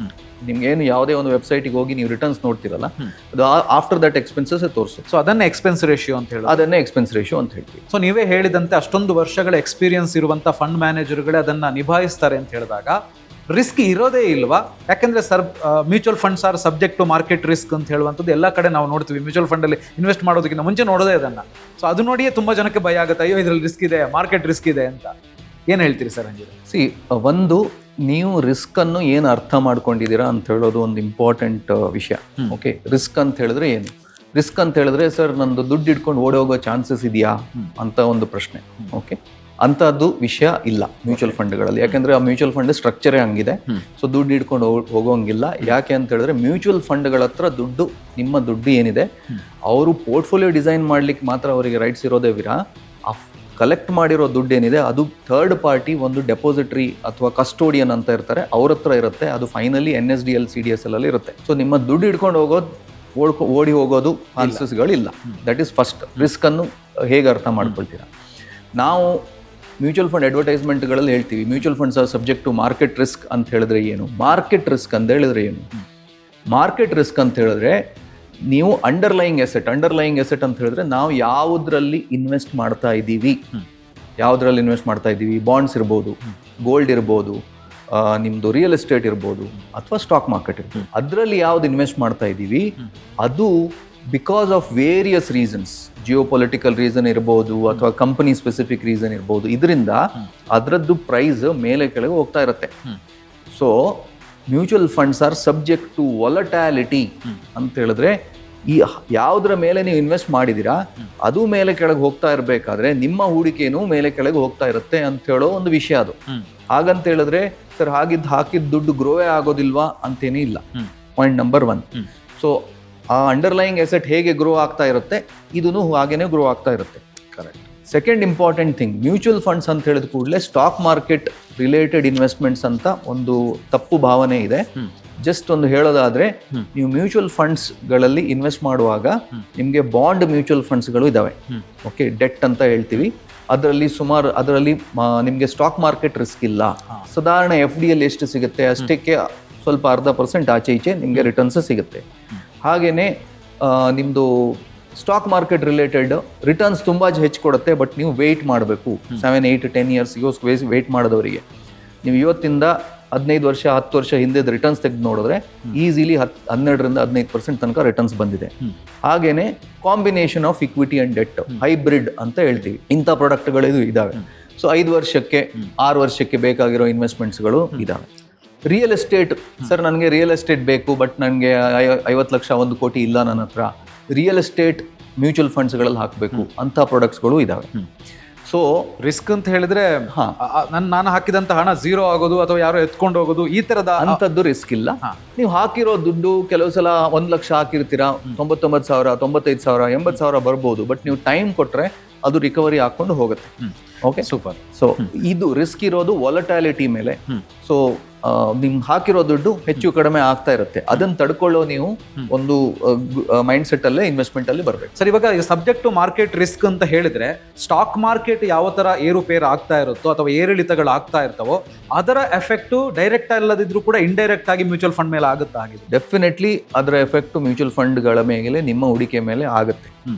ನಿಮ್ಗೇನು ಯಾವುದೇ ಒಂದು ವೆಬ್ಸೈಟಿಗೆ ಹೋಗಿ ನೀವು ರಿಟರ್ನ್ಸ್ ನೋಡ್ತಿರಲ್ಲ, ಅದು ಆಫ್ಟರ್ ದಟ್ ಎಕ್ಸ್ಪೆನ್ಸಸ್ ತೋರಿಸೋದು. ಸೊ ಅದನ್ನೇ ಎಕ್ಸ್ಪೆನ್ಸ್ ರೇಷಿಯೋ ಅಂತ ಹೇಳಿ, ಅದನ್ನೇ ಎಕ್ಸ್ಪೆನ್ಸ್ ರೇಷಿಯೋ ಅಂತ ಹೇಳ್ತೀವಿ. ಸೊ ನೀವೇ ಹೇಳಿದಂತೆ ಅಷ್ಟೊಂದು ವರ್ಷಗಳ ಎಕ್ಸ್ಪೀರಿಯನ್ಸ್ ಇರುವಂಥ ಫಂಡ್ ಮ್ಯಾನೇಜರ್ಗಳೇ ಅದನ್ನು ನಿಭಾಯಿಸ್ತಾರೆ ಅಂತ ಹೇಳಿದಾಗ ರಿಸ್ಕ್ ಇರೋದೇ ಇಲ್ವಾ? ಯಾಕೆಂದ್ರೆ mutual funds are subject to market risk ಅಂತ ಹೇಳುವಂಥದ್ದು ಎಲ್ಲ ಕಡೆ ನಾವು ನೋಡ್ತೀವಿ. ಮ್ಯೂಚುವಲ್ ಫಂಡಲ್ಲಿ ಇನ್ವೆಸ್ಟ್ ಮಾಡೋದಕ್ಕಿಂತ ಮುಂಚೆ ನೋಡೋದೇ ಅದನ್ನು. ಸೊ ಅದು ನೋಡಿಯೇ ತುಂಬ ಜನಕ್ಕೆ ಭಯ ಆಗುತ್ತೆ, ಅಯ್ಯೋ ಇದರಲ್ಲಿ ರಿಸ್ಕ್ ಇದೆ, ಮಾರ್ಕೆಟ್ ರಿಸ್ಕ್ ಇದೆ ಅಂತ. ಏನು ಹೇಳ್ತೀರಿ ಸರ್ ಹಂಗೆ? ಒಂದು, ನೀವು ರಿಸ್ಕ್ ಅನ್ನು ಏನು ಅರ್ಥ ಮಾಡ್ಕೊಂಡಿದ್ದೀರಾ ಅಂತ ಹೇಳೋದು ಒಂದು ಇಂಪಾರ್ಟೆಂಟ್ ವಿಷಯ. ಓಕೆ, ರಿಸ್ಕ್ ಅಂತ ಹೇಳಿದ್ರೆ ಏನು? ರಿಸ್ಕ್ ಅಂತ ಹೇಳಿದ್ರೆ ಸರ್ ನಂದು ದುಡ್ಡು ಇಟ್ಕೊಂಡು ಓಡಿ ಹೋಗೋ ಚಾನ್ಸಸ್ ಇದೆಯಾ ಅಂತ ಒಂದು ಪ್ರಶ್ನೆ. ಓಕೆ, ಅಂಥದ್ದು ವಿಷಯ ಇಲ್ಲ ಮ್ಯೂಚುವಲ್ ಫಂಡ್ಗಳಲ್ಲಿ. ಯಾಕೆಂದ್ರೆ ಆ ಮ್ಯೂಚುವಲ್ ಫಂಡ್ ಸ್ಟ್ರಕ್ಚರೇ ಹಂಗಿದೆ. ಸೊ ದುಡ್ಡು ಇಟ್ಕೊಂಡು ಹೋಗೋಂಗಿಲ್ಲ. ಯಾಕೆ ಅಂತ ಹೇಳಿದ್ರೆ ಮ್ಯೂಚುವಲ್ ಫಂಡ್ಗಳ ಹತ್ರ ದುಡ್ಡು, ನಿಮ್ಮ ದುಡ್ಡು ಏನಿದೆ, ಅವರು ಪೋರ್ಟ್ಫೋಲಿಯೋ ಡಿಸೈನ್ ಮಾಡ್ಲಿಕ್ಕೆ ಮಾತ್ರ ಅವರಿಗೆ ರೈಟ್ಸ್ ಇರೋದೇ ವಿರ ಆ ಕಲೆಕ್ಟ್ ಮಾಡಿರೋ ದುಡ್ಡು ಏನಿದೆ ಅದು ಥರ್ಡ್ ಪಾರ್ಟಿ ಒಂದು ಡೆಪಾಸಿಟರಿ ಅಥವಾ ಕಸ್ಟೋಡಿಯನ್ ಅಂತ ಇರ್ತಾರೆ, ಅವ್ರ ಹತ್ರ ಇರುತ್ತೆ. ಅದು ಫೈನಲಿ NSDL CDSL ಅಲ್ಲಿ ಇರುತ್ತೆ. ಸೊ ನಿಮ್ಮ ದುಡ್ಡು ಇಟ್ಕೊಂಡು ಓಡಿ ಹೋಗೋದು ಚಾನ್ಸಸ್ಗಳಿಲ್ಲ. That is first. ರಿಸ್ಕ್ ಅನ್ನು ಹೇಗೆ ಅರ್ಥ ಮಾಡ್ಕೊಳ್ತೀರಾ? ನಾವು ಮ್ಯೂಚುವಲ್ ಫಂಡ್ ಅಡ್ವರ್ಟೈಸ್ಮೆಂಟ್ಗಳಲ್ಲಿ ಹೇಳ್ತೀವಿ mutual funds are subject to market risk ಅಂತ ಹೇಳಿದ್ರೆ ಏನು? ಮಾರ್ಕೆಟ್ ರಿಸ್ಕ್ ಅಂತ ಹೇಳಿದ್ರೆ ಏನು? ಮಾರ್ಕೆಟ್ ರಿಸ್ಕ್ ಅಂತ ಹೇಳಿದ್ರೆ ನೀವು ಅಂಡರ್ಲೈಯಿಂಗ್ ಎಸೆಟ್ ಅಂತ ಹೇಳಿದ್ರೆ ನಾವು ಯಾವುದ್ರಲ್ಲಿ ಇನ್ವೆಸ್ಟ್ ಮಾಡ್ತಾ ಇದ್ದೀವಿ, ಬಾಂಡ್ಸ್ ಇರ್ಬೋದು, ಗೋಲ್ಡ್ ಇರ್ಬೋದು, ನಿಮ್ಮದು ರಿಯಲ್ ಎಸ್ಟೇಟ್ ಇರ್ಬೋದು, ಅಥವಾ ಸ್ಟಾಕ್ ಮಾರ್ಕೆಟ್ ಇರ್ಬೋದು, ಅದರಲ್ಲಿ ಯಾವ್ದು ಇನ್ವೆಸ್ಟ್ ಮಾಡ್ತಾ ಇದ್ದೀವಿ ಅದು because of various reasons, geopolitical reason ಇರ್ಬೋದು ಅಥವಾ ಕಂಪನಿ ಸ್ಪೆಸಿಫಿಕ್ ರೀಸನ್ ಇರ್ಬೋದು, ಇದರಿಂದ ಅದರದ್ದು ಪ್ರೈಸ್ ಮೇಲೆ ಕೆಳಗೆ ಹೋಗ್ತಾ ಇರುತ್ತೆ. So mutual funds are subject to volatility ಅಂತ ಹೇಳಿದ್ರೆ ಈ ಯಾವುದರ ಮೇಲೆ ನೀವು ಇನ್ವೆಸ್ಟ್ ಮಾಡಿದ್ದೀರಾ ಅದು ಮೇಲೆ ಕೆಳಗೆ ಹೋಗ್ತಾ ಇರಬೇಕಾದ್ರೆ ನಿಮ್ಮ ಹೂಡಿಕೆನೂ ಮೇಲೆ ಕೆಳಗೆ ಹೋಗ್ತಾ ಇರುತ್ತೆ ಅಂತ ಹೇಳೋ ಒಂದು ವಿಷಯ ಅದು. ಹಾಗಂತ ಹೇಳಿದ್ರೆ ಸರ್ ಹಾಕಿದ ದುಡ್ಡು ಗ್ರೋವೇ ಆಗೋದಿಲ್ವಾ ಅಂತೇನೇ ಇಲ್ಲ. Point number 1. ಸೊ ಆ ಅಂಡರ್ಲೈಯಿಂಗ್ ಎಸೆಟ್ ಹೇಗೆ ಗ್ರೋ ಆಗ್ತಾ ಇರುತ್ತೆ ಇದೂ ಹಾಗೇನೆ ಗ್ರೋ ಆಗ್ತಾ ಇರುತ್ತೆ. Correct. Second important thing, mutual funds ಅಂತ ಹೇಳಿದ ಕೂಡಲೇ ಸ್ಟಾಕ್ ಮಾರ್ಕೆಟ್ ರಿಲೇಟೆಡ್ ಇನ್ವೆಸ್ಟ್ಮೆಂಟ್ಸ್ ಅಂತ ಒಂದು ತಪ್ಪು ಭಾವನೆ ಇದೆ. ಜಸ್ಟ್ ಒಂದು ಹೇಳೋದಾದ್ರೆ, ನೀವು ಮ್ಯೂಚುವಲ್ ಫಂಡ್ಸ್ಗಳಲ್ಲಿ ಇನ್ವೆಸ್ಟ್ ಮಾಡುವಾಗ ನಿಮಗೆ ಬಾಂಡ್ ಮ್ಯೂಚುವಲ್ ಫಂಡ್ಸ್ಗಳು ಇದಾವೆ. ಓಕೆ, ಡೆಟ್ ಅಂತ ಹೇಳ್ತೀವಿ. ಅದರಲ್ಲಿ ನಿಮಗೆ ಸ್ಟಾಕ್ ಮಾರ್ಕೆಟ್ ರಿಸ್ಕ್ ಇಲ್ಲ. ಸಾಧಾರಣ FD ಅಲ್ಲಿ ಎಷ್ಟು ಸಿಗುತ್ತೆ ಅಷ್ಟಕ್ಕೆ ಸ್ವಲ್ಪ 0.5% ಆಚೆ ಈಚೆ ನಿಮಗೆ ರಿಟರ್ನ್ಸ್ ಸಿಗುತ್ತೆ. ಹಾಗೇನೆ ನಿಮ್ಮದು ಸ್ಟಾಕ್ ಮಾರ್ಕೆಟ್ ರಿಲೇಟೆಡ್ ರಿಟರ್ನ್ಸ್ ತುಂಬ ಹೆಚ್ಚು ಕೊಡುತ್ತೆ, ಬಟ್ ನೀವು ವೆಯ್ಟ್ ಮಾಡಬೇಕು. 7, 8, 10 ಇಯರ್ಸ್ಗೆ ವೆಯ್ಟ್ ಮಾಡೋದವರಿಗೆ ನೀವು ಇವತ್ತಿಂದ 15 ವರ್ಷ 10 ವರ್ಷ ಹಿಂದೆ ರಿಟರ್ನ್ಸ್ ತೆಗೆದು ನೋಡಿದ್ರೆ ಈಸಿಲಿ 12ರಿಂದ 15% ತನಕ ರಿಟರ್ನ್ಸ್ ಬಂದಿದೆ. ಹಾಗೇನೆ combination of equity and debt, hybrid ಅಂತ ಹೇಳ್ತೀವಿ, ಇಂಥ ಪ್ರಾಡಕ್ಟ್ಗಳು ಇದಾವೆ. ಸೊ 5 ವರ್ಷಕ್ಕೆ 6 ವರ್ಷಕ್ಕೆ ಬೇಕಾಗಿರೋ ಇನ್ವೆಸ್ಟ್ಮೆಂಟ್ಸ್ಗಳು ಇದಾವೆ. ರಿಯಲ್ ಎಸ್ಟೇಟ್, ಸರ್ ನನಗೆ ರಿಯಲ್ ಎಸ್ಟೇಟ್ ಬೇಕು, ಬಟ್ ನನಗೆ 50 ಲಕ್ಷ 1 ಕೋಟಿ ಇಲ್ಲ ನನ್ನ ಹತ್ರ, ರಿಯಲ್ ಎಸ್ಟೇಟ್ ಮ್ಯೂಚುವಲ್ ಫಂಡ್ಸ್ಗಳಲ್ಲಿ ಹಾಕಬೇಕು ಅಂತ ಪ್ರಾಡಕ್ಟ್ಸ್ಗಳು ಇದಾವೆ. ಸೊ ರಿಸ್ಕ್ ಅಂತ ಹೇಳಿದ್ರೆ ನಾನು ಹಾಕಿದಂತ ಹಣ ಝೀರೋ ಆಗೋದು ಅಥವಾ ಯಾರೋ ಎತ್ಕೊಂಡು ಹೋಗೋದು ಈ ತರದ ಅಂತದ್ದು ರಿಸ್ಕ್ ಇಲ್ಲ. ನೀವು ಹಾಕಿರೋ ದುಡ್ಡು ಕೆಲವು ಸಲ 1 ಲಕ್ಷ ಹಾಕಿರ್ತೀರಾ, 99,000 95,000 80,000 ಬರ್ಬೋದು, ಬಟ್ ನೀವು ಟೈಮ್ ಕೊಟ್ರೆ ಅದು ರಿಕವರಿ ಹಾಕೊಂಡು ಹೋಗುತ್ತೆ. Okay, super. ಸೊ ಇದು ರಿಸ್ಕ್ ಇರೋದು ವಾಲಟಾಲಿಟಿ ಮೇಲೆ. ಸೊ ನಿಮ್ಗೆ ಹಾಕಿರೋ ದುಡ್ಡು ಹೆಚ್ಚು ಕಡಿಮೆ ಆಗ್ತಾ ಇರುತ್ತೆ, ಅದನ್ನ ತಡ್ಕೊಳ್ಳೋ ನೀವು ಒಂದು ಮೈಂಡ್ ಸೆಟ್ ಅಲ್ಲೇ ಇನ್ವೆಸ್ಟ್ಮೆಂಟ್ ಅಲ್ಲಿ ಬರ್ಬೇಕು. ಸರ್, ಇವಾಗ ಸಬ್ಜೆಕ್ಟ್ ಟು ಮಾರ್ಕೆಟ್ ರಿಸ್ಕ್ ಅಂತ ಹೇಳಿದ್ರೆ ಸ್ಟಾಕ್ ಮಾರ್ಕೆಟ್ ಯಾವ ತರ ಏರುಪೇರು ಆಗ್ತಾ ಇರುತ್ತೋ ಅಥವಾ ಏರಿಳಿತಗಳು ಆಗ್ತಾ ಇರ್ತಾವೋ ಅದರ ಎಫೆಕ್ಟ್ ಡೈರೆಕ್ಟ್ ಅಲ್ಲದಿದ್ರು ಕೂಡ ಇಂಡೈರೆಕ್ಟ್ ಆಗಿ ಮ್ಯೂಚುವಲ್ ಫಂಡ್ ಮೇಲೆ ಆಗುತ್ತಾ ಆಗಿದೆ? ಡೆಫಿನೆಟ್ಲಿ ಅದರ ಎಫೆಕ್ಟ್ ಮ್ಯೂಚುವಲ್ ಫಂಡ್ಗಳ ಮೇಲೆ, ನಿಮ್ಮ ಹೂಡಿಕೆ ಮೇಲೆ ಆಗುತ್ತೆ.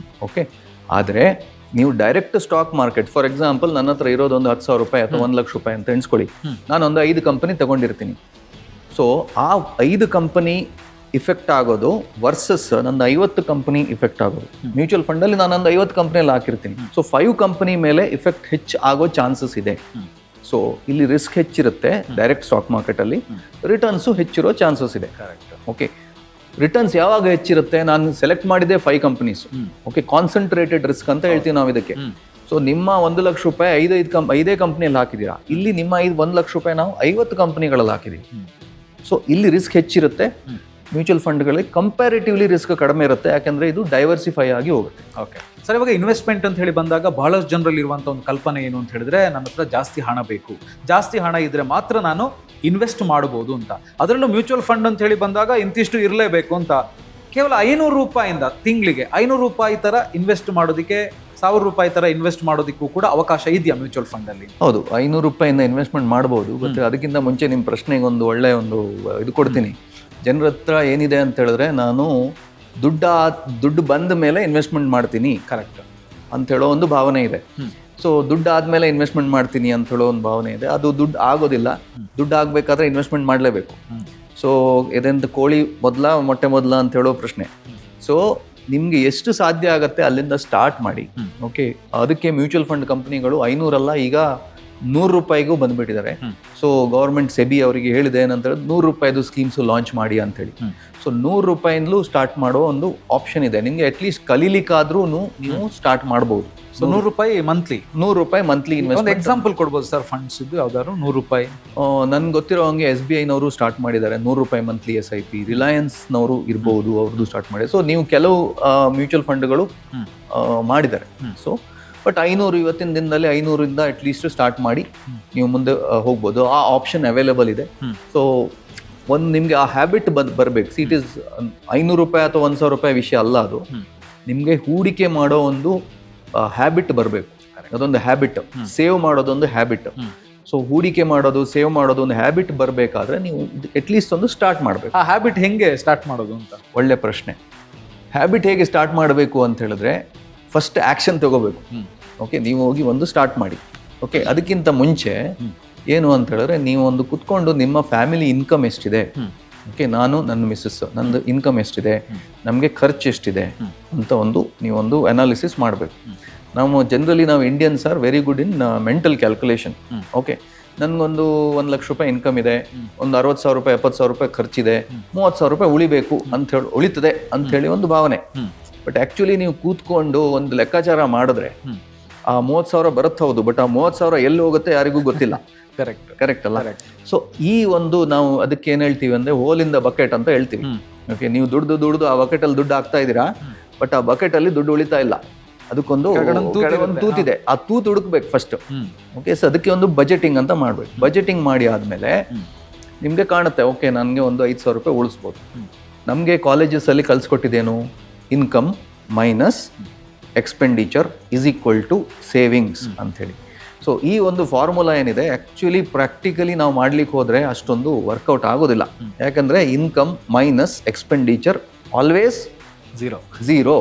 ಓಕೆ, ಆದರೆ ನೀವು direct stock market, for example ನನ್ನ ಹತ್ರ ಇರೋದು ಒಂದು 10,000 ರೂಪಾಯಿ ಅಥವಾ 1 ಲಕ್ಷ ರೂಪಾಯಿ ಅಂತ ಎಣಿಸ್ಕೊಳ್ಳಿ. ನಾನೊಂದು 5 ಕಂಪನಿ ತಗೊಂಡಿರ್ತೀನಿ. ಸೊ ಆ 5 ಕಂಪನಿ ಇಫೆಕ್ಟ್ ಆಗೋದು ವರ್ಸಸ್ ನಂದು 50 ಕಂಪನಿ ಇಫೆಕ್ಟ್ ಆಗೋದು. ಮ್ಯೂಚುವಲ್ ಫಂಡಲ್ಲಿ ನಾನೊಂದು 50 ಕಂಪನಿಯಲ್ಲಿ ಹಾಕಿರ್ತೀನಿ. ಸೊ 5 ಕಂಪನಿ ಮೇಲೆ ಇಫೆಕ್ಟ್ ಹೆಚ್ಚು ಆಗೋ ಚಾನ್ಸಸ್ ಇದೆ. ಸೊ ಇಲ್ಲಿ ರಿಸ್ಕ್ ಹೆಚ್ಚಿರುತ್ತೆ ಡೈರೆಕ್ಟ್ ಸ್ಟಾಕ್ ಮಾರ್ಕೆಟಲ್ಲಿ, ರಿಟರ್ನ್ಸು ಹೆಚ್ಚಿರೋ ಚಾನ್ಸಸ್ ಇದೆ. ಓಕೆ, ರಿಟರ್ನ್ಸ್ ಯಾವಾಗ ಹೆಚ್ಚಿರುತ್ತೆ? ನಾನು ಸೆಲೆಕ್ಟ್ ಮಾಡಿದೆ 5 ಕಂಪನೀಸ್. ಓಕೆ, ಕಾನ್ಸಂಟ್ರೇಟೆಡ್ ರಿಸ್ಕ್ ಅಂತ ಹೇಳ್ತೀವಿ ನಾವು ಇದಕ್ಕೆ. ಸೊ ನಿಮ್ಮ 1 ಲಕ್ಷ ರೂಪಾಯಿ 5 ಕಂಪನಿಯಲ್ಲಿ ಹಾಕಿದ್ದೀರಾ, ಇಲ್ಲಿ ನಿಮ್ಮ 1 ಲಕ್ಷ ರೂಪಾಯಿ ನಾವು 50 ಕಂಪನಿಗಳಲ್ಲಿ ಹಾಕಿದ್ದೀವಿ. ಸೊ ಇಲ್ಲಿ ರಿಸ್ಕ್ ಹೆಚ್ಚಿರುತ್ತೆ. ಮ್ಯೂಚುವಲ್ ಫಂಡ್ಗಳಲ್ಲಿ ಕಂಪ್ಯಾರಿಟಿವ್ಲಿ ರಿಸ್ಕ್ ಕಡಿಮೆ ಇರುತ್ತೆ, ಯಾಕಂದ್ರೆ ಇದು ಡೈವರ್ಸಿಫೈ ಆಗಿ ಹೋಗುತ್ತೆ. ಓಕೆ ಸರ್, ಇವಾಗ ಇನ್ವೆಸ್ಟ್ಮೆಂಟ್ ಅಂತ ಹೇಳಿ ಬಂದಾಗ ಬಹಳಷ್ಟು ಜನರಲ್ಲಿ ಇರುವಂಥ ಒಂದು ಕಲ್ಪನೆ ಏನು ಅಂತ ಹೇಳಿದ್ರೆ, ನನ್ನ ಹತ್ರ ಜಾಸ್ತಿ ಹಣ ಬೇಕು, ಜಾಸ್ತಿ ಹಣ ಇದ್ರೆ ಮಾತ್ರ ನಾನು ಇನ್ವೆಸ್ಟ್ ಮಾಡಬಹುದು ಅಂತ. ಅದರಲ್ಲೂ ಮ್ಯೂಚುವಲ್ ಫಂಡ್ ಅಂತ ಹೇಳಿ ಬಂದಾಗ ಇಂತಿಷ್ಟು ಇರಲೇಬೇಕು ಅಂತ. ಕೇವಲ 500 ರೂಪಾಯಿಂದ ತಿಂಗಳಿಗೆ 500 ರೂಪಾಯಿ ತರ ಇನ್ವೆಸ್ಟ್ ಮಾಡೋದಕ್ಕೆ, 1000 ರೂಪಾಯಿ ತರ ಇನ್ವೆಸ್ಟ್ ಮಾಡೋದಕ್ಕೂ ಕೂಡ ಅವಕಾಶ ಇದೆಯಾ ಮ್ಯೂಚುವಲ್ ಫಂಡ್ ಅಲ್ಲಿ? ಹೌದು, 500 ರೂಪಾಯಿಂದ ಇನ್ವೆಸ್ಟ್ಮೆಂಟ್ ಮಾಡಬಹುದು. ಬಟ್ ಅದಕ್ಕಿಂತ ಮುಂಚೆ ನಿಮ್ಮ ಪ್ರಶ್ನೆಗೆ ಒಂದು ಒಳ್ಳೆ ಇದು ಕೊಡ್ತೀನಿ. ಜನರ ಹತ್ರ ಏನಿದೆ ಅಂತ ಹೇಳಿದ್ರೆ, ನಾನು ದುಡ್ಡು ಬಂದ ಮೇಲೆ ಇನ್ವೆಸ್ಟ್ಮೆಂಟ್ ಮಾಡ್ತೀನಿ ಕರೆಕ್ಟ್ ಅಂತ ಹೇಳೋ ಒಂದು ಭಾವನೆ ಇದೆ. ಸೊ ದುಡ್ಡು ಆದ್ಮೇಲೆ ಇನ್ವೆಸ್ಟ್ಮೆಂಟ್ ಮಾಡ್ತೀನಿ ಅಂತ ಹೇಳೋ ಒಂದು ಭಾವನೆ ಇದೆ. ಅದು ದುಡ್ಡು ಆಗೋದಿಲ್ಲ. ದುಡ್ಡು ಆಗ್ಬೇಕಾದ್ರೆ ಇನ್ವೆಸ್ಟ್ಮೆಂಟ್ ಮಾಡಲೇಬೇಕು. ಸೊ ಇದೆಂತ ಕೋಳಿ ಮೊದಲ ಮೊಟ್ಟೆ ಮೊದಲ ಅಂತ ಹೇಳೋ ಪ್ರಶ್ನೆ. ಸೊ ನಿಮ್ಗೆ ಎಷ್ಟು ಸಾಧ್ಯ ಆಗತ್ತೆ ಅಲ್ಲಿಂದ ಸ್ಟಾರ್ಟ್ ಮಾಡಿ. ಓಕೆ, ಅದಕ್ಕೆ ಮ್ಯೂಚುವಲ್ ಫಂಡ್ ಕಂಪನಿಗಳು 500 ಅಲ್ಲ, ಈಗ 100 ರೂಪಾಯಿಗೂ ಬಂದ್ಬಿಟ್ಟಿದ್ದಾರೆ. ಸೊ ಗೌರ್ಮೆಂಟ್ ಸೆಬಿ ಅವರಿಗೆ ಹೇಳಿದೆ ಏನಂತ ಹೇಳಿದ್ರೆ 100 ರೂಪಾಯಿದು ಸ್ಕೀಮ್ಸ್ ಲಾಂಚ್ ಮಾಡಿ ಅಂತ ಹೇಳಿ. ಸೊ 100 ರೂಪಾಯಿಂದಲೂ ಸ್ಟಾರ್ಟ್ ಮಾಡೋ ಒಂದು ಆಪ್ಷನ್ ಇದೆ. ನಿಮ್ಗೆ ಅಟ್ಲೀಸ್ಟ್ ಕಲೀಲಿಕ್ಕಾದ್ರೂ ನೀವು ಸ್ಟಾರ್ಟ್ ಮಾಡಬಹುದು. ಸೊ 100 ರೂಪಾಯಿ ಮಂತ್ಲಿ, 100 ರೂಪಾಯಿ ಮಂತ್ಲಿ ಇನ್ವೆಸ್ಟ್. ಎಕ್ಸಾಂಪಲ್ ಕೊಡ್ಬೋದು ಸರ್ ಫಂಡ್ಸ್ ಇದ್ದು ಯಾವ್ದಾದ್ರು? 100 ರೂಪಾಯಿ ನನ್ಗೆ ಗೊತ್ತಿರೋ ಹಂಗೆ SBI ನವರು ಸ್ಟಾರ್ಟ್ ಮಾಡಿದ್ದಾರೆ 100 ರೂಪಾಯಿ ಮಂತ್ಲಿ SIP. ರಿಲಯನ್ಸ್ ನವರು ಇರ್ಬೋದು, ಅವ್ರದ್ದು ಸ್ಟಾರ್ಟ್ ಮಾಡಿ. ಸೊ ನೀವು ಕೆಲವು ಮ್ಯೂಚುವಲ್ ಫಂಡ್ಗಳು ಮಾಡಿದ್ದಾರೆ. ಸೊ ಬಟ್ 500 ಇವತ್ತಿನ ದಿನದಲ್ಲಿ 500ರಿಂದ ಅಟ್ಲೀಸ್ಟ್ ಸ್ಟಾರ್ಟ್ ಮಾಡಿ ನೀವು ಮುಂದೆ ಹೋಗ್ಬೋದು. ಆ ಆಪ್ಷನ್ ಅವೈಲೇಬಲ್ ಇದೆ. ಸೊ ಒಂದು ನಿಮಗೆ ಆ ಹ್ಯಾಬಿಟ್ ಬರಬೇಕು. ಇಟ್ ಇಸ್ 500 ರೂಪಾಯಿ ಅಥವಾ 1,000 ರೂಪಾಯಿ ವಿಷಯ ಅಲ್ಲ, ಅದು ನಿಮಗೆ ಹೂಡಿಕೆ ಮಾಡೋ ಒಂದು ಹ್ಯಾಬಿಟ್ ಬರಬೇಕು. ಅದೊಂದು ಹ್ಯಾಬಿಟ್, ಸೇವ್ ಮಾಡೋದೊಂದು ಹ್ಯಾಬಿಟ್. ಸೊ ಹೂಡಿಕೆ ಮಾಡೋದು, ಸೇವ್ ಮಾಡೋದು ಒಂದು ಹ್ಯಾಬಿಟ್ ಬರಬೇಕಾದ್ರೆ ನೀವು ಅಟ್ಲೀಸ್ಟ್ ಒಂದು ಸ್ಟಾರ್ಟ್ ಮಾಡಬೇಕು. ಆ ಹ್ಯಾಬಿಟ್ ಹೆಂಗೆ ಸ್ಟಾರ್ಟ್ ಮಾಡೋದು ಅಂತ ಒಳ್ಳೆ ಪ್ರಶ್ನೆ. ಹ್ಯಾಬಿಟ್ ಹೇಗೆ ಸ್ಟಾರ್ಟ್ ಮಾಡಬೇಕು ಅಂತ ಹೇಳಿದ್ರೆ ಫಸ್ಟ್ ಆ್ಯಕ್ಷನ್ ತಗೋಬೇಕು. ಓಕೆ, ನೀವು ಹೋಗಿ ಒಂದು ಸ್ಟಾರ್ಟ್ ಮಾಡಿ. ಓಕೆ, ಅದಕ್ಕಿಂತ ಮುಂಚೆ ಏನು ಅಂತ ಹೇಳಿದ್ರೆ ನೀವು ಒಂದು ಕುತ್ಕೊಂಡು ನಿಮ್ಮ ಫ್ಯಾಮಿಲಿ ಇನ್ಕಮ್ ಎಷ್ಟಿದೆ, ಓಕೆ, ನಾನು ನನ್ನ ಮಿಸ್ಸಸ್ ನಂದು ಇನ್ಕಮ್ ಎಷ್ಟಿದೆ, ನಮಗೆ ಖರ್ಚು ಎಷ್ಟಿದೆ ಅಂತ ನೀವೊಂದು ಅನಾಲಿಸಿಸ್ ಮಾಡಬೇಕು. ಜನರಲಿ ನಾವು Indians are very good in mental calculation. Okay, ನನಗೊಂದು 1 ಲಕ್ಷ ರೂಪಾಯಿ ಇನ್ಕಮ್ ಇದೆ, ಒಂದು 60,000 ರೂಪಾಯಿ 70,000 ರೂಪಾಯಿ ಖರ್ಚಿದೆ, 30,000 ರೂಪಾಯಿ ಉಳಿಬೇಕು ಉಳಿತದೆ ಅಂತ ಹೇಳಿ ಒಂದು ಭಾವನೆ. ಬಟ್ ಆ್ಯಕ್ಚುಲಿ ನೀವು ಕೂತ್ಕೊಂಡು ಒಂದು ಲೆಕ್ಕಾಚಾರ ಮಾಡಿದ್ರೆ ಆ 30,000 ಬರುತ್ತೆ, ಹೌದು, ಬಟ್ ಆ 30,000 ಎಲ್ಲಿ ಹೋಗುತ್ತೆ ಯಾರಿಗೂ ಗೊತ್ತಿಲ್ಲ. ಕರೆಕ್ಟ್ ಅಲ್ಲ? ಸೊ ನಾವು ಅದಕ್ಕೆ ಏನು ಹೇಳ್ತೀವಿ ಅಂದರೆ ಹೋಲ್ ಇನ್ ದ ಬಕೆಟ್ ಅಂತ ಹೇಳ್ತೀವಿ. ಓಕೆ, ನೀವು ದುಡ್ದು ಆ ಬಕೆಟಲ್ಲಿ ದುಡ್ಡು ಹಾಕ್ತಾ ಇದ್ದೀರಾ, ಬಟ್ ಆ ಬಕೆಟಲ್ಲಿ ದುಡ್ಡು ಉಳಿತಾ ಇಲ್ಲ. ಅದಕ್ಕೊಂದು ತೂತಿದೆ, ಆ ತೂತು ಹುಡುಕ್ಬೇಕು ಫಸ್ಟ್. ಓಕೆ, ಸೊ ಅದಕ್ಕೆ ಒಂದು ಬಜೆಟಿಂಗ್ ಅಂತ ಮಾಡ್ಬೇಕು. ಬಜೆಟಿಂಗ್ ಮಾಡಿ ಆದಮೇಲೆ ನಿಮಗೆ ಕಾಣುತ್ತೆ, ಓಕೆ, ನನಗೆ ಒಂದು 5,000 ರೂಪಾಯಿ ಉಳಿಸ್ಬೋದು. ನಮಗೆ ಕಾಲೇಜಸಲ್ಲಿ ಕಲಿಸ್ಕೊಟ್ಟಿದ್ದೇನು, income minus expenditure is equal to savings ಅಂಥೇಳಿ. ಸೊ ಈ ಒಂದು ಫಾರ್ಮುಲಾ ಏನಿದೆ ಆ್ಯಕ್ಚುಲಿ ಪ್ರಾಕ್ಟಿಕಲಿ ನಾವು ಮಾಡ್ಲಿಕ್ಕೆ ಹೋದರೆ ಅಷ್ಟೊಂದು ವರ್ಕೌಟ್ ಆಗೋದಿಲ್ಲ. ಯಾಕಂದರೆ income minus expenditure always zero.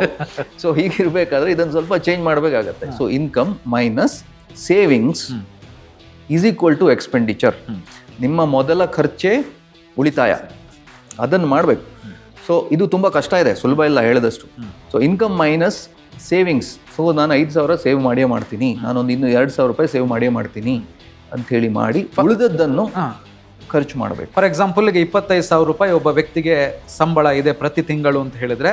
So ಹೀಗಿರ್ಬೇಕಾದ್ರೆ ಇದನ್ನು ಸ್ವಲ್ಪ ಚೇಂಜ್ ಮಾಡಬೇಕಾಗತ್ತೆ. So income minus savings is equal to expenditure. ನಿಮ್ಮ ಮೊದಲ ಖರ್ಚೇ ಉಳಿತಾಯ, ಅದನ್ನು ಮಾಡಬೇಕು. ಸೊ ಇದು ತುಂಬ ಕಷ್ಟ ಇದೆ, ಸುಲಭ ಇಲ್ಲ ಹೇಳಿದಷ್ಟು. So income minus savings. So ನಾನು 5,000 ಸೇವ್ ಮಾಡಿಯೇ ಮಾಡ್ತೀನಿ, ನಾನೊಂದು ಇನ್ನು 2,000 ರೂಪಾಯಿ ಸೇವ್ ಮಾಡಿಯೇ ಮಾಡ್ತೀನಿ ಅಂಥೇಳಿ ಮಾಡಿ ಉಳಿದದ್ದನ್ನು ಖರ್ಚು ಮಾಡಬೇಕು. ಫಾರ್ ಎಕ್ಸಾಂಪಲ್ಗೆ 25,000 ರೂಪಾಯಿ ಒಬ್ಬ ವ್ಯಕ್ತಿಗೆ ಸಂಬಳ ಇದೆ ಪ್ರತಿ ತಿಂಗಳು ಅಂತ ಹೇಳಿದ್ರೆ,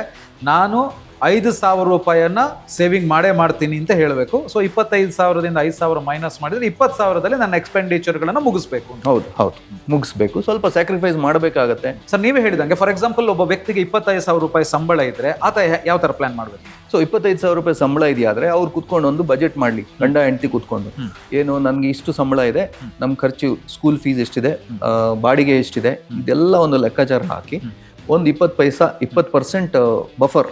ನಾನು 5,000 ರೂಪಾಯಿಯನ್ನ ಸೇವಿಂಗ್ ಮಾಡೇ ಮಾಡ್ತೀನಿ ಅಂತ ಹೇಳಬೇಕು. ಸೊ 25,000ದಿಂದ 5,000 ಮೈನಸ್ ಮಾಡಿದ್ರೆ 20,000ದಲ್ಲಿ ನನ್ನ ಎಕ್ಸ್ಪೆಂಡಿಚರ್ಗಳನ್ನು ಮುಗಿಸ್ಬೇಕು. ಹೌದು, ಮುಗಿಸ್ಬೇಕು. ಸ್ವಲ್ಪ ಸ್ಯಾಕ್ರಿಫೈಸ್ ಮಾಡಬೇಕಾಗತ್ತೆ. ಸರ್, ನೀವೇ ಹೇಳಿದಂಗೆ ಫಾರ್ ಎಕ್ಸಾಂಪಲ್ ಒಬ್ಬ ವ್ಯಕ್ತಿಗೆ 25,000 ರೂಪಾಯಿ ಸಂಬಳ ಇದ್ರೆ ಆತ ಯಾವ ಥರ ಪ್ಲಾನ್ ಮಾಡಬೇಕು? ಸೊ 25,000 ರೂಪಾಯಿ ಸಂಬಳ ಇದೆಯಾದ್ರೆ ಅವ್ರು ಕುತ್ಕೊಂಡು ಒಂದು ಬಜೆಟ್ ಮಾಡಲಿ, ಗಂಡ ಹೆಂಡತಿ ಕುತ್ಕೊಂಡು, ಏನು ನನಗೆ ಇಷ್ಟು ಸಂಬಳ ಇದೆ, ನಮ್ಮ ಖರ್ಚು ಸ್ಕೂಲ್ ಫೀಸ್ ಎಷ್ಟಿದೆ, ಬಾಡಿಗೆ ಎಷ್ಟಿದೆ, ಇದೆಲ್ಲ ಒಂದು ಲೆಕ್ಕಾಚಾರ ಹಾಕಿ ಒಂದು 20% ಬಫರ್.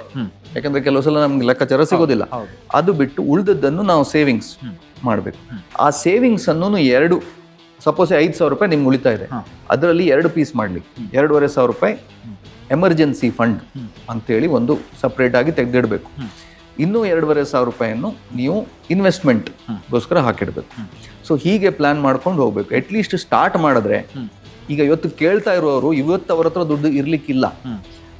ಯಾಕಂದ್ರೆ ಕೆಲವು ಸಲ ನಮ್ಗೆ ಲೆಕ್ಕಾಚಾರ ಸಿಗೋದಿಲ್ಲ. ಅದು ಬಿಟ್ಟು ಉಳಿದದ್ದನ್ನು ನಾವು ಸೇವಿಂಗ್ಸ್ ಮಾಡಬೇಕು. ಆ ಸೇವಿಂಗ್ಸ್ ಅನ್ನು ಸಪೋಸ್ 5,000 ರೂಪಾಯಿ ನಿಮ್ಗೆ ಉಳಿತಾ ಇದೆ, ಅದರಲ್ಲಿ 2 ಪೀಸ್ ಮಾಡಲಿ. 2,500 ರೂಪಾಯಿ ಎಮರ್ಜೆನ್ಸಿ ಫಂಡ್ ಅಂತೇಳಿ ಒಂದು ಸಪ್ರೇಟ್ ಆಗಿ ತೆಗೆದಿಡಬೇಕು. ಇನ್ನೂ 2,500 ರೂಪಾಯಿಯನ್ನು ನೀವು ಇನ್ವೆಸ್ಟ್ಮೆಂಟ್ಗೋಸ್ಕರ ಹಾಕಿಡಬೇಕು. ಸೊ ಹೀಗೆ ಪ್ಲಾನ್ ಮಾಡ್ಕೊಂಡು ಹೋಗ್ಬೇಕು. ಅಟ್ಲೀಸ್ಟ್ ಸ್ಟಾರ್ಟ್ ಮಾಡಿದ್ರೆ, ಈಗ ಇವತ್ತು ಕೇಳ್ತಾ ಇರೋರು ಇವತ್ತು ಅವ್ರ ಹತ್ರ ದುಡ್ಡು ಇರ್ಲಿಕ್ಕಿಲ್ಲ,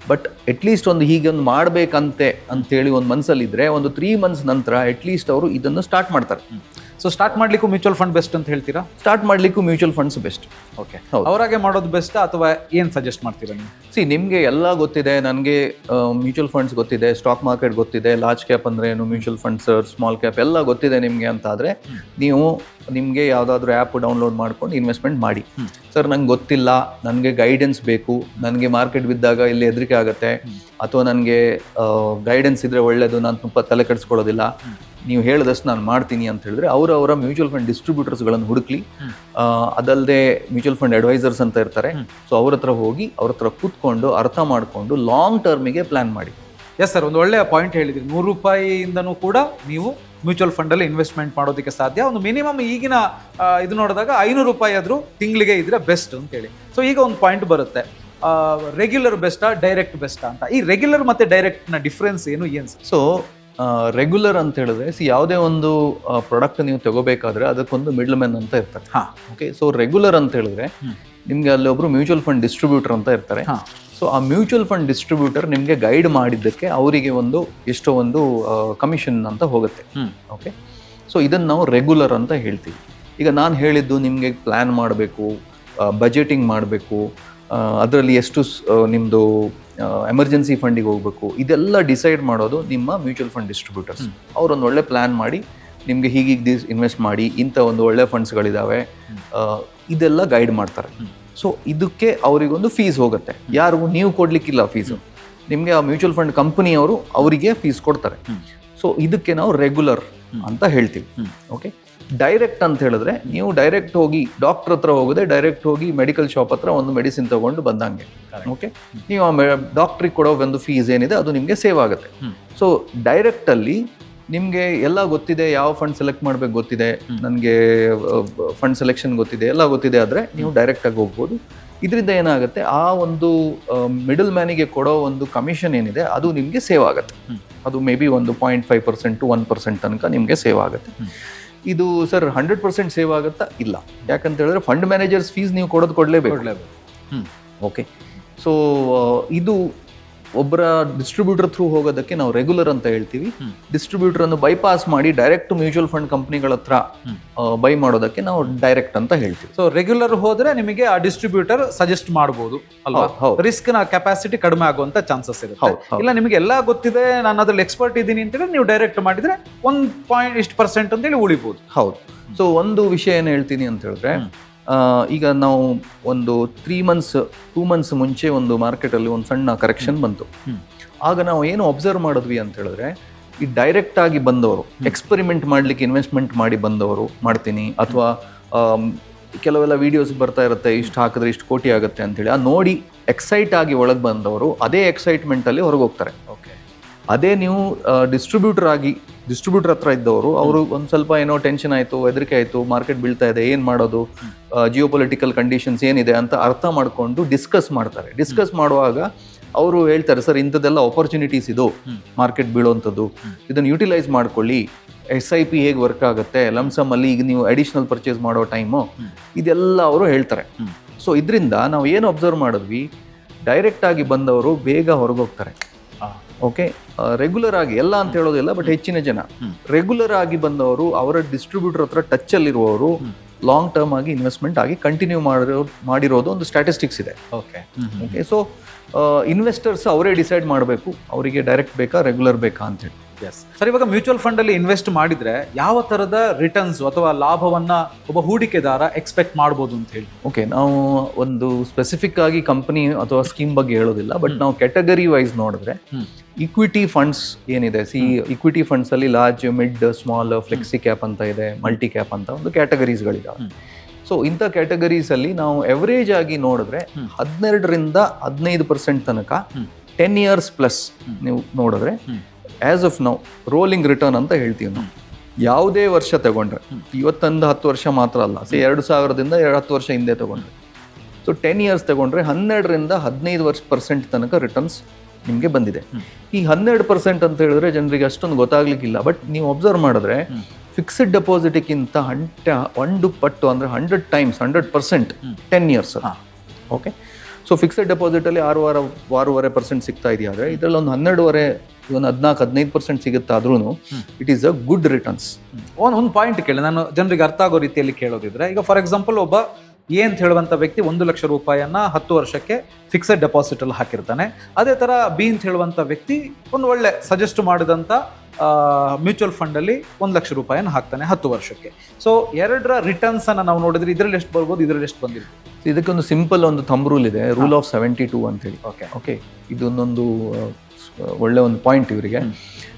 ಬಟ್ ಅಟ್ಲೀಸ್ಟ್ ಹೀಗೆ ಒಂದು ಮಾಡಬೇಕಂತೆ ಅಂತೇಳಿ ಒಂದು ಮನಸ್ಸಲ್ಲಿದ್ದರೆ ಒಂದು 3 ಮಂತ್ಸ್ ನಂತರ ಅಟ್ಲೀಸ್ಟ್ ಅವರು ಇದನ್ನು ಸ್ಟಾರ್ಟ್ ಮಾಡ್ತಾರೆ. ಸೊ ಸ್ಟಾರ್ಟ್ ಮಾಡ್ಲಿಕ್ಕೂ ಮ್ಯೂಚುವಲ್ ಫಂಡ್ ಬೆಸ್ಟ್ ಅಂತ ಹೇಳ್ತೀರಾ? ಸ್ಟಾರ್ಟ್ ಮಾಡ್ಲಿಕ್ಕೂ ಮ್ಯೂಚುವಲ್ ಫಂಡ್ಸ್ ಬೆಸ್ಟ್. ಓಕೆ, ಅವರಾಗೆ ಮಾಡೋದು ಬೆಸ್ಟ್ ಅಥವಾ ಏನು ಸಜೆಸ್ಟ್ ಮಾಡ್ತೀರಾ ನೀವು? ನಿಮಗೆ ಎಲ್ಲ ಗೊತ್ತಿದೆ, ನನಗೆ ಮ್ಯೂಚುವಲ್ ಫಂಡ್ಸ್ ಗೊತ್ತಿದೆ, ಸ್ಟಾಕ್ ಮಾರ್ಕೆಟ್ ಗೊತ್ತಿದೆ, ಲಾರ್ಜ್ ಕ್ಯಾಪ್ ಅಂದರೆ ಏನು, ಮ್ಯೂಚುವಲ್ ಫಂಡ್ಸ್, ಸ್ಮಾಲ್ ಕ್ಯಾಪ್ ಎಲ್ಲ ಗೊತ್ತಿದೆ ನಿಮಗೆ ಅಂತಾದರೆ ನಿಮಗೆ ಯಾವುದಾದ್ರೂ ಆ್ಯಪ್ ಡೌನ್ಲೋಡ್ ಮಾಡ್ಕೊಂಡು ಇನ್ವೆಸ್ಟ್ಮೆಂಟ್ ಮಾಡಿ. ಸರ್, ನಂಗೆ ಗೊತ್ತಿಲ್ಲ, ನನಗೆ ಗೈಡೆನ್ಸ್ ಬೇಕು, ನನಗೆ ಮಾರ್ಕೆಟ್ ಬಿದ್ದಾಗ ಇಲ್ಲಿ ಹೆದರಿಕೆ ಆಗುತ್ತೆ, ಅಥವಾ ನನಗೆ ಗೈಡೆನ್ಸ್ ಇದ್ದರೆ ಒಳ್ಳೆಯದು, ನಾನು ತುಂಬ ತಲೆ ಕೆಡಿಸ್ಕೊಳ್ಳೋದಿಲ್ಲ, ನೀವು ಹೇಳಿದಷ್ಟು ನಾನು ಮಾಡ್ತೀನಿ ಅಂತ ಹೇಳಿದ್ರೆ ಅವರ ಮ್ಯೂಚುವಲ್ ಫಂಡ್ ಡಿಸ್ಟ್ರಿಬ್ಯೂಟರ್ಸ್ಗಳನ್ನು ಹುಡುಕ್ಲಿ. ಅದಲ್ಲದೆ ಮ್ಯೂಚುವಲ್ ಫಂಡ್ ಅಡ್ವೈಸರ್ಸ್ ಅಂತ ಇರ್ತಾರೆ. ಸೊ ಅವ್ರ ಹತ್ರ ಹೋಗಿ ಅವ್ರ ಹತ್ರ ಕೂತ್ಕೊಂಡು ಅರ್ಥ ಮಾಡಿಕೊಂಡು ಲಾಂಗ್ ಟರ್ಮಿಗೆ ಪ್ಲಾನ್ ಮಾಡಿ. ಎಸ್ ಸರ್, ಒಂದು ಒಳ್ಳೆಯ ಪಾಯಿಂಟ್ ಹೇಳಿದ್ರಿ. 100 ರೂಪಾಯಿಯಿಂದನೂ ಕೂಡ ನೀವು ಮ್ಯೂಚುವಲ್ ಫಂಡಲ್ಲಿ ಇನ್ವೆಸ್ಟ್ಮೆಂಟ್ ಮಾಡೋದಕ್ಕೆ ಸಾಧ್ಯ. ಒಂದು ಮಿನಿಮಮ್ ಈಗಿನ ಇದು ನೋಡಿದಾಗ 500 ರೂಪಾಯಿ ಆದರೂ ತಿಂಗಳಿಗೆ ಇದ್ರೆ ಬೆಸ್ಟ್ ಅಂತೇಳಿ. ಸೊ ಈಗ ಒಂದು ಪಾಯಿಂಟ್ ಬರುತ್ತೆ, ರೆಗ್ಯುಲರ್ ಬೆಸ್ಟಾ ಡೈರೆಕ್ಟ್ ಬೆಸ್ಟಾ ಅಂತ. ಈ ರೆಗ್ಯುಲರ್ ಮತ್ತು ಡೈರೆಕ್ಟ್ನ ಡಿಫ್ರೆನ್ಸ್ ಏನು ಸರ್? ಸೊ ರೆಗ್ಯುಲರ್ ಅಂತ ಹೇಳಿದ್ರೆ ಯಾವುದೇ ಒಂದು ಪ್ರಾಡಕ್ಟ್ ನೀವು ತಗೋಬೇಕಾದ್ರೆ ಅದಕ್ಕೊಂದು ಮಿಡ್ಲ್ ಮ್ಯಾನ್ ಅಂತ ಇರ್ತಾರೆ. ಓಕೆ, ಸೊ ರೆಗ್ಯುಲರ್ ಅಂತ ಹೇಳಿದ್ರೆ ನಿಮಗೆ ಅಲ್ಲಿ ಒಬ್ರು ಮ್ಯೂಚುವಲ್ ಫಂಡ್ ಡಿಸ್ಟ್ರಿಬ್ಯೂಟರ್ ಅಂತ ಇರ್ತಾರೆ. ಸೊ ಆ ಮ್ಯೂಚುವಲ್ ಫಂಡ್ ಡಿಸ್ಟ್ರಿಬ್ಯೂಟರ್ ನಿಮಗೆ ಗೈಡ್ ಮಾಡಿದ್ದಕ್ಕೆ ಅವರಿಗೆ ಎಷ್ಟೋ ಒಂದು ಕಮಿಷನ್ ಅಂತ ಹೋಗುತ್ತೆ. ಓಕೆ, ಸೊ ಇದನ್ನು ನಾವು ರೆಗ್ಯುಲರ್ ಅಂತ ಹೇಳ್ತೀವಿ. ಈಗ ನಾನು ಹೇಳಿದ್ದು ನಿಮಗೆ ಪ್ಲ್ಯಾನ್ ಮಾಡಬೇಕು, ಬಜೆಟಿಂಗ್ ಮಾಡಬೇಕು, ಅದರಲ್ಲಿ ಎಷ್ಟು ನಿಮ್ಮದು ಎಮರ್ಜೆನ್ಸಿ ಫಂಡಿಗೆ ಹೋಗಬೇಕು, ಇದೆಲ್ಲ ಡಿಸೈಡ್ ಮಾಡೋದು ನಿಮ್ಮ ಮ್ಯೂಚುವಲ್ ಫಂಡ್ ಡಿಸ್ಟ್ರಿಬ್ಯೂಟರ್ಸ್. ಅವರೊಂದು ಒಳ್ಳೆ ಪ್ಲ್ಯಾನ್ ಮಾಡಿ ನಿಮಗೆ ಹೀಗೆ ಇನ್ವೆಸ್ಟ್ ಮಾಡಿ, ಇಂಥ ಒಂದು ಒಳ್ಳೆ ಫಂಡ್ಸ್ಗಳಿದ್ದಾವೆ, ಇದೆಲ್ಲ ಗೈಡ್ ಮಾಡ್ತಾರೆ. ಸೊ ಇದಕ್ಕೆ ಅವರಿಗೊಂದು ಫೀಸ್ ಹೋಗುತ್ತೆ. ಯಾರಿಗೂ ನೀವು ಕೊಡಲಿಕ್ಕಿಲ್ಲ ಫೀಸು, ನಿಮಗೆ ಆ ಮ್ಯೂಚುವಲ್ ಫಂಡ್ ಕಂಪನಿಯವರು ಅವರಿಗೆ ಫೀಸ್ ಕೊಡ್ತಾರೆ. ಸೊ ಇದಕ್ಕೆ ನಾವು ರೆಗ್ಯುಲರ್ ಅಂತ ಹೇಳ್ತೀವಿ. ಓಕೆ, ಡೈರೆಕ್ಟ್ ಅಂತ ಹೇಳಿದ್ರೆ ನೀವು ಡೈರೆಕ್ಟ್ ಹೋಗಿ ಡಾಕ್ಟರ್ ಹತ್ರ ಹೋಗದೆ ಡೈರೆಕ್ಟ್ ಹೋಗಿ ಮೆಡಿಕಲ್ ಶಾಪ್ ಹತ್ರ ಒಂದು ಮೆಡಿಸಿನ್ ತಗೊಂಡು ಬಂದಂಗೆ. ಓಕೆ, ನೀವು ಆ ಡಾಕ್ಟ್ರಿಗೆ ಕೊಡೋ ಒಂದು ಫೀಸ್ ಏನಿದೆ ಅದು ನಿಮಗೆ ಸೇವ್ ಆಗುತ್ತೆ. ಸೊ ಡೈರೆಕ್ಟಲ್ಲಿ ನಿಮಗೆ ಎಲ್ಲ ಗೊತ್ತಿದೆ, ಯಾವ ಫಂಡ್ ಸೆಲೆಕ್ಟ್ ಮಾಡ್ಬೇಕು ಗೊತ್ತಿದೆ, ನನಗೆ ಫಂಡ್ ಸೆಲೆಕ್ಷನ್ ಗೊತ್ತಿದೆ, ಎಲ್ಲ ಗೊತ್ತಿದೆ ಆದರೆ ನೀವು ಡೈರೆಕ್ಟಾಗಿ ಹೋಗ್ಬೋದು. ಇದರಿಂದ ಏನಾಗುತ್ತೆ, ಆ ಒಂದು ಮಿಡಲ್ ಮ್ಯಾನಿಗೆ ಕೊಡೋ ಒಂದು ಕಮಿಷನ್ ಏನಿದೆ ಅದು ನಿಮಗೆ ಸೇವ್ ಆಗುತ್ತೆ. ಅದು ಮೇ ಬಿ ಒಂದು 0.5% to 1% ತನಕ ನಿಮಗೆ ಸೇವ್ ಆಗುತ್ತೆ. ಇದು ಸರ್ 100% ಸೇವ್ ಆಗುತ್ತಾ? ಇಲ್ಲ. ಯಾಕಂತ ಹೇಳಿದ್ರೆ ಫಂಡ್ ಮ್ಯಾನೇಜರ್ಸ್ ಫೀಸ್ ನೀವು ಕೊಡಲೇಬೇಕು. ಓಕೆ, ಸೊ ಇದು ಒಬ್ಬರ ಡಿಸ್ಟ್ರಿಬ್ಯೂಟರ್ ಥ್ರೂ ಹೋಗೋದಕ್ಕೆ ನಾವು ರೆಗ್ಯುಲರ್ ಅಂತ ಹೇಳ್ತೀವಿ. ಡಿಸ್ಟ್ರಿಬ್ಯೂಟರ್ ಅನ್ನು ಬೈಪಾಸ್ ಮಾಡಿ ಡೈರೆಕ್ಟ್ ಮ್ಯೂಚುವಲ್ ಫಂಡ್ ಕಂಪ್ನಿಗಳ ಹತ್ರ ಬೈ ಮಾಡೋದಕ್ಕೆ ನಾವು ಡೈರೆಕ್ಟ್ ಅಂತ ಹೇಳ್ತೀವಿ. ಸೊ ರೆಗ್ಯುಲರ್ ಹೋದ್ರೆ ನಿಮಗೆ ಆ ಡಿಸ್ಟ್ರಿಬ್ಯೂಟರ್ ಸಜೆಸ್ಟ್ ಮಾಡಬಹುದು ಅಲ್ವಾ? ರಿಸ್ಕ್ ನ ಕೆಪಾಸಿಟಿ ಕಡಿಮೆ ಆಗುವಂತ ಚಾನ್ಸಸ್ ಇರುತ್ತೆ. ಇಲ್ಲ ನಿಮಗೆ ಎಲ್ಲ ಗೊತ್ತಿದೆ, ನಾನು ಅದ್ರಲ್ಲಿ ಎಕ್ಸ್ಪರ್ಟ್ ಇದ್ದೀನಿ ಅಂತೇಳಿ ನೀವು ಡೈರೆಕ್ಟ್ ಮಾಡಿದ್ರೆ 1% ಅಂತೇಳಿ ಉಳಿಬಹುದು. ಹೌದು. ಸೊ ಒಂದು ವಿಷಯ ಏನು ಹೇಳ್ತೀನಿ ಅಂತ ಹೇಳಿದ್ರೆ, ಈಗ ನಾವು ಒಂದು 2 months ಮುಂಚೆ ಒಂದು ಮಾರ್ಕೆಟಲ್ಲಿ ಒಂದು ಸಣ್ಣ ಕರೆಕ್ಷನ್ ಬಂತು. ಆಗ ನಾವು ಏನು ಅಬ್ಸರ್ವ್ ಮಾಡಿದ್ವಿ ಅಂತ ಹೇಳಿದ್ರೆ, ಈ ಡೈರೆಕ್ಟ್ ಆಗಿ ಬಂದವರು, ಎಕ್ಸ್ಪೆರಿಮೆಂಟ್ ಮಾಡ್ಲಿಕ್ಕೆ ಇನ್ವೆಸ್ಟ್ಮೆಂಟ್ ಮಾಡಿ ಬಂದವರು, ಮಾಡ್ತೀನಿ ಅಥವಾ ಕೆಲವೆಲ್ಲ ವಿಡಿಯೋಸ್ ಬರ್ತಾ ಇರುತ್ತೆ, ಇಷ್ಟು ಹಾಕಿದ್ರೆ ಇಷ್ಟು ಕೋಟಿ ಆಗುತ್ತೆ ಅಂತೇಳಿ ನೋಡಿ ಎಕ್ಸೈಟ್ ಆಗಿ ಒಳಗೆ ಬಂದವರು ಅದೇ ಎಕ್ಸೈಟ್ಮೆಂಟಲ್ಲಿ ಹೊರಗೆ ಹೋಗ್ತಾರೆ. ಓಕೆ, ಅದೇ ನೀವು ಡಿಸ್ಟ್ರಿಬ್ಯೂಟರ್ ಹತ್ರ ಇದ್ದವರು, ಅವರು ಒಂದು ಸ್ವಲ್ಪ ಏನೋ ಟೆನ್ಷನ್ ಆಯಿತು, ಹೆದರಿಕೆ ಆಯಿತು, ಮಾರ್ಕೆಟ್ ಬೀಳ್ತಾ ಇದೆ, ಏನು ಮಾಡೋದು, ಜಿಯೋಪೊಲಿಟಿಕಲ್ ಕಂಡೀಷನ್ಸ್ ಏನಿದೆ ಅಂತ ಅರ್ಥ ಮಾಡಿಕೊಂಡು ಡಿಸ್ಕಸ್ ಮಾಡ್ತಾರೆ. ಡಿಸ್ಕಸ್ ಮಾಡುವಾಗ ಅವರು ಹೇಳ್ತಾರೆ, ಸರ್ ಇಂಥದ್ದೆಲ್ಲ ಆಪರ್ಚುನಿಟೀಸ್ ಇದು, ಮಾರ್ಕೆಟ್ ಬೀಳುವಂಥದ್ದು, ಇದನ್ನು ಯುಟಿಲೈಸ್ ಮಾಡ್ಕೊಳ್ಳಿ, SIP ಹೇಗೆ ವರ್ಕ್ ಆಗುತ್ತೆ, ಲಮ್ಸಮಲ್ಲಿ ಈಗ ನೀವು ಅಡಿಷ್ನಲ್ ಪರ್ಚೇಸ್ ಮಾಡೋ ಟೈಮು, ಇದೆಲ್ಲ ಅವರು ಹೇಳ್ತಾರೆ. ಸೊ ಇದರಿಂದ ನಾವು ಏನು ಅಬ್ಸರ್ವ್ ಮಾಡಿದ್ವಿ, ಡೈರೆಕ್ಟ್ ಆಗಿ ಬಂದವರು ಬೇಗ ಹೊರಗೋಗ್ತಾರೆ. ಓಕೆ, ರೆಗ್ಯುಲರ್ ಆಗಿ ಎಲ್ಲ ಅಂತ ಹೇಳೋದಿಲ್ಲ, ಬಟ್ ಹೆಚ್ಚಿನ ಜನ ರೆಗ್ಯುಲರ್ ಆಗಿ ಬಂದವರು ಅವರ ಡಿಸ್ಟ್ರಿಬ್ಯೂಟರ್ ಹತ್ರ ಟಚ್ಚಲ್ಲಿರುವವರು ಲಾಂಗ್ ಟರ್ಮ್ ಆಗಿ ಇನ್ವೆಸ್ಟ್ಮೆಂಟ್ ಆಗಿ ಕಂಟಿನ್ಯೂ ಮಾಡಿರೋದು ಒಂದು ಸ್ಟ್ಯಾಟಿಸ್ಟಿಕ್ಸ್ ಇದೆ. ಓಕೆ, ಸೊ ಇನ್ವೆಸ್ಟರ್ಸ್ ಅವರೇ ಡಿಸೈಡ್ ಮಾಡಬೇಕು, ಅವರಿಗೆ ಡೈರೆಕ್ಟ್ ಬೇಕಾ ರೆಗ್ಯುಲರ್ ಬೇಕಾ ಅಂತೇಳಿ. ಎಸ್ ಸರ್, ಇವಾಗ ಮ್ಯೂಚುವಲ್ ಫಂಡ್ ಅಲ್ಲಿ ಇನ್ವೆಸ್ಟ್ ಮಾಡಿದ್ರೆ ಯಾವ ತರದ ರಿಟರ್ನ್ಸ್ ಅಥವಾ ಲಾಭವನ್ನ ಒಬ್ಬ ಹೂಡಿಕೆದಾರ ಎಕ್ಸ್ಪೆಕ್ಟ್ ಮಾಡಬಹುದು ಅಂತ ಹೇಳಿ? ಓಕೆ, ನಾವು ಒಂದು ಸ್ಪೆಸಿಫಿಕ್ ಆಗಿ ಕಂಪನಿ ಅಥವಾ ಸ್ಕೀಮ್ ಬಗ್ಗೆ ಹೇಳೋದಿಲ್ಲ, ಬಟ್ ನಾವು ಕ್ಯಾಟಗರಿ ವೈಸ್ ನೋಡಿದ್ರೆ ಇಕ್ವಿಟಿ ಫಂಡ್ಸ್ ಏನಿದೆ, ಇಕ್ವಿಟಿ ಫಂಡ್ಸ್ ಅಲ್ಲಿ large, mid, small, flexi cap ಅಂತ ಇದೆ, ಮಲ್ಟಿ ಕ್ಯಾಪ್ ಅಂತ ಒಂದು ಕ್ಯಾಟಗರೀಸ್ಗಳಿದಾವೆ. ಸೊ ಇಂಥ ಕ್ಯಾಟಗರೀಸಲ್ಲಿ ನಾವು ಎವರೇಜ್ ಆಗಿ ನೋಡಿದ್ರೆ 12% ತನಕ 10 years ಪ್ಲಸ್ ನೀವು ನೋಡಿದ್ರೆ ಆಸ್ ಆಫ್ ನಾವು ರೋಲಿಂಗ್ ರಿಟರ್ನ್ ಅಂತ ಹೇಳ್ತೀವಿ. ನಾವು ಯಾವುದೇ ವರ್ಷ ತಗೊಂಡ್ರೆ, ಇವತ್ತೊಂದು 10 ವರ್ಷ ಮಾತ್ರ ಅಲ್ಲ, 2000ದಿಂದ 10 ವರ್ಷ ಹಿಂದೆ ತಗೊಂಡ್ರೆ, ಸೊ 10 years ತಗೊಂಡ್ರೆ 12-15% ತನಕ ರಿಟರ್ನ್ಸ್ ನಿಮಗೆ ಬಂದಿದೆ. ಈ 12% ಅಂತ ಹೇಳಿದ್ರೆ ಜನರಿಗೆ ಅಷ್ಟೊಂದು ಗೊತ್ತಾಗ್ಲಿಕ್ಕಿಲ್ಲ, ಬಟ್ ನೀವು ಅಬ್ಸರ್ವ್ ಮಾಡಿದ್ರೆ ಫಿಕ್ಸ್ಡ್ ಡೆಪಾಸಿಟ್ಗಿಂತ 1 ಪಟ್ಟು ಅಂದರೆ 100 times 100% 10 years. Okay, so fixed ಡೆಪಾಸಿಟಲ್ಲಿ 6.5% ಸಿಗ್ತಾ ಇದೆಯಾ ಅಂದರೆ ಇದರಲ್ಲಿ ಒಂದು 14-15% ಸಿಗುತ್ತಾದ್ರೂ it is a good returns. ಒಂದು ಪಾಯಿಂಟ್ ಕೇಳಿ, ನಾನು ಜನರಿಗೆ ಅರ್ಥ ಆಗೋ ರೀತಿಯಲ್ಲಿ ಕೇಳೋದಿದ್ರೆ, ಈಗ ಫಾರ್ ಎಕ್ಸಾಂಪಲ್ ಒಬ್ಬ ಎ ಅಂತ ಹೇಳುವಂಥ ವ್ಯಕ್ತಿ 1 ಲಕ್ಷ ರೂಪಾಯಿಯನ್ನ 10 ವರ್ಷಕ್ಕೆ ಫಿಕ್ಸೆಡ್ ಡೆಪಾಸಿಟ್ ಅಲ್ಲಿ ಹಾಕಿರ್ತಾನೆ. ಅದೇ ತರ ಬಿ ಅಂತ ಹೇಳುವಂಥ ವ್ಯಕ್ತಿ ಒಂದು ಒಳ್ಳೆ ಸಜೆಸ್ಟ್ ಮಾಡಿದಂಥ ಮ್ಯೂಚುವಲ್ ಫಂಡ್ ಅಲ್ಲಿ 1 ಲಕ್ಷ ರೂಪಾಯಿಯನ್ನು ಹಾಕ್ತಾನೆ 10 ವರ್ಷಕ್ಕೆ. ಸೊ ಎರಡರ ರಿಟರ್ನ್ಸ್ ಅನ್ನ ನಾವು ನೋಡಿದ್ರೆ ಇದರಲ್ಲಿ ಎಷ್ಟು ಬರ್ಬೋದು, ಇದರಲ್ಲಿ ಎಷ್ಟು ಬಂದಿರ್ಬೋದು? ಇದಕ್ಕೊಂದು ಸಿಂಪಲ್ ಒಂದು ಥಂಬ್ ರೂಲ್ ಇದೆ, ರೂಲ್ ಆಫ್ 72 ಅಂತೇಳಿ. ಓಕೆ, ಇದೊಂದೊಂದು ಒಳ್ಳೆ ಒಂದು ಪಾಯಿಂಟ್ ಇವರಿಗೆ.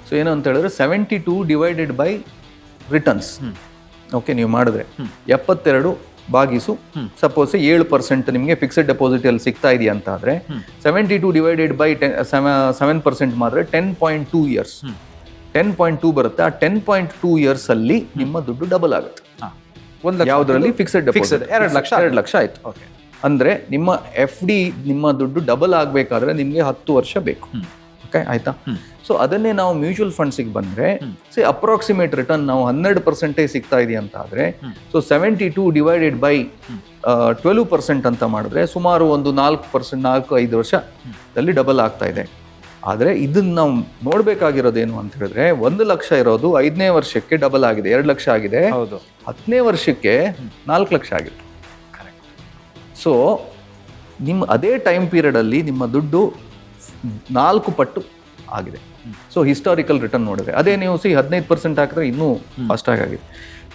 ಸೊ ಏನು ಅಂತ ಹೇಳಿದ್ರೆ 72 ಡಿವೈಡೆಡ್ ಬೈ ರಿಟರ್ನ್ಸ್. ಓಕೆ, ನೀವು ಮಾಡಿದ್ರೆ 72 ಭಾಗಿಸು ಸಪೋಸ್ 7% ನಿಮಗೆ ಫಿಕ್ಸ್ಡ್ ಡೆಪಾಸಿಟ್ ಅಲ್ಲಿ ಸಿಗ್ತಾ ಇದೆಯಾ ಅಂತ ಆದ್ರೆ 72 ಡಿವೈಡೆಡ್ ಬೈ 7% ಮಾಡಿದ್ರೆ 10.2 years 10.2 ಬರುತ್ತೆ. ಆ 10.2 years ಅಲ್ಲಿ ನಿಮ್ಮ ದುಡ್ಡು ಡಬಲ್ ಆಗುತ್ತೆ. ಯಾವುದರಲ್ಲಿ? ಫಿಕ್ಸ್ಡ್ ಡೆಪಾಸಿಟ್ 2 ಲಕ್ಷ ಆಯ್ತು. ಅಂದ್ರೆ ನಿಮ್ಮ FD ನಿಮ್ಮ ದುಡ್ಡು ಡಬಲ್ ಆಗ್ಬೇಕಾದ್ರೆ ನಿಮ್ಗೆ 10 ವರ್ಷ ಬೇಕು. ಓಕೆ, ಆಯ್ತಾ? ಸೊ ಅದನ್ನೇ ನಾವು ಮ್ಯೂಚುವಲ್ ಫಂಡ್ಸಿಗೆ ಬಂದ್ರೆ ಅಪ್ರಾಕ್ಸಿಮೇಟ್ ರಿಟರ್ನ್ ನಾವು 12% ಸಿಗ್ತಾ ಇದೆಯಾ ಅಂತ ಆದ್ರೆ, ಸೊ 72 ಡಿವೈಡೆಡ್ ಬೈ 12% ಅಂತ ಮಾಡಿದ್ರೆ ಸುಮಾರು ಒಂದು 4-5 ವರ್ಷದಲ್ಲಿ ಡಬಲ್ ಆಗ್ತಾ ಇದೆ. ಆದರೆ ಇದನ್ನ ನಾವು ನೋಡ್ಬೇಕಾಗಿರೋದೇನು ಅಂತ ಹೇಳಿದ್ರೆ, 1 ಲಕ್ಷ ಇರೋದು 5ನೇ ವರ್ಷಕ್ಕೆ ಡಬಲ್ ಆಗಿದೆ, 2 ಲಕ್ಷ ಆಗಿದೆ. 10ನೇ ವರ್ಷಕ್ಕೆ 4 ಲಕ್ಷ ಆಗಿದೆ. ಸೊ ನಿಮ್ಮ ಅದೇ ಟೈಮ್ ಪೀರಿಯಡ್ ಅಲ್ಲಿ ನಿಮ್ಮ ದುಡ್ಡು 4 ಪಟ್ಟು ಆಗಿದೆ. ಸೊ ಹಿಸ್ಟಾರಿಕಲ್ ರಿಟರ್ನ್ ನೋಡಿದ್ರೆ ಅದೇ ನೀವು 15% ಹಾಕಿದ್ರೆ ಇನ್ನೂ ಫಾಸ್ಟ್ ಆಗಿದೆ.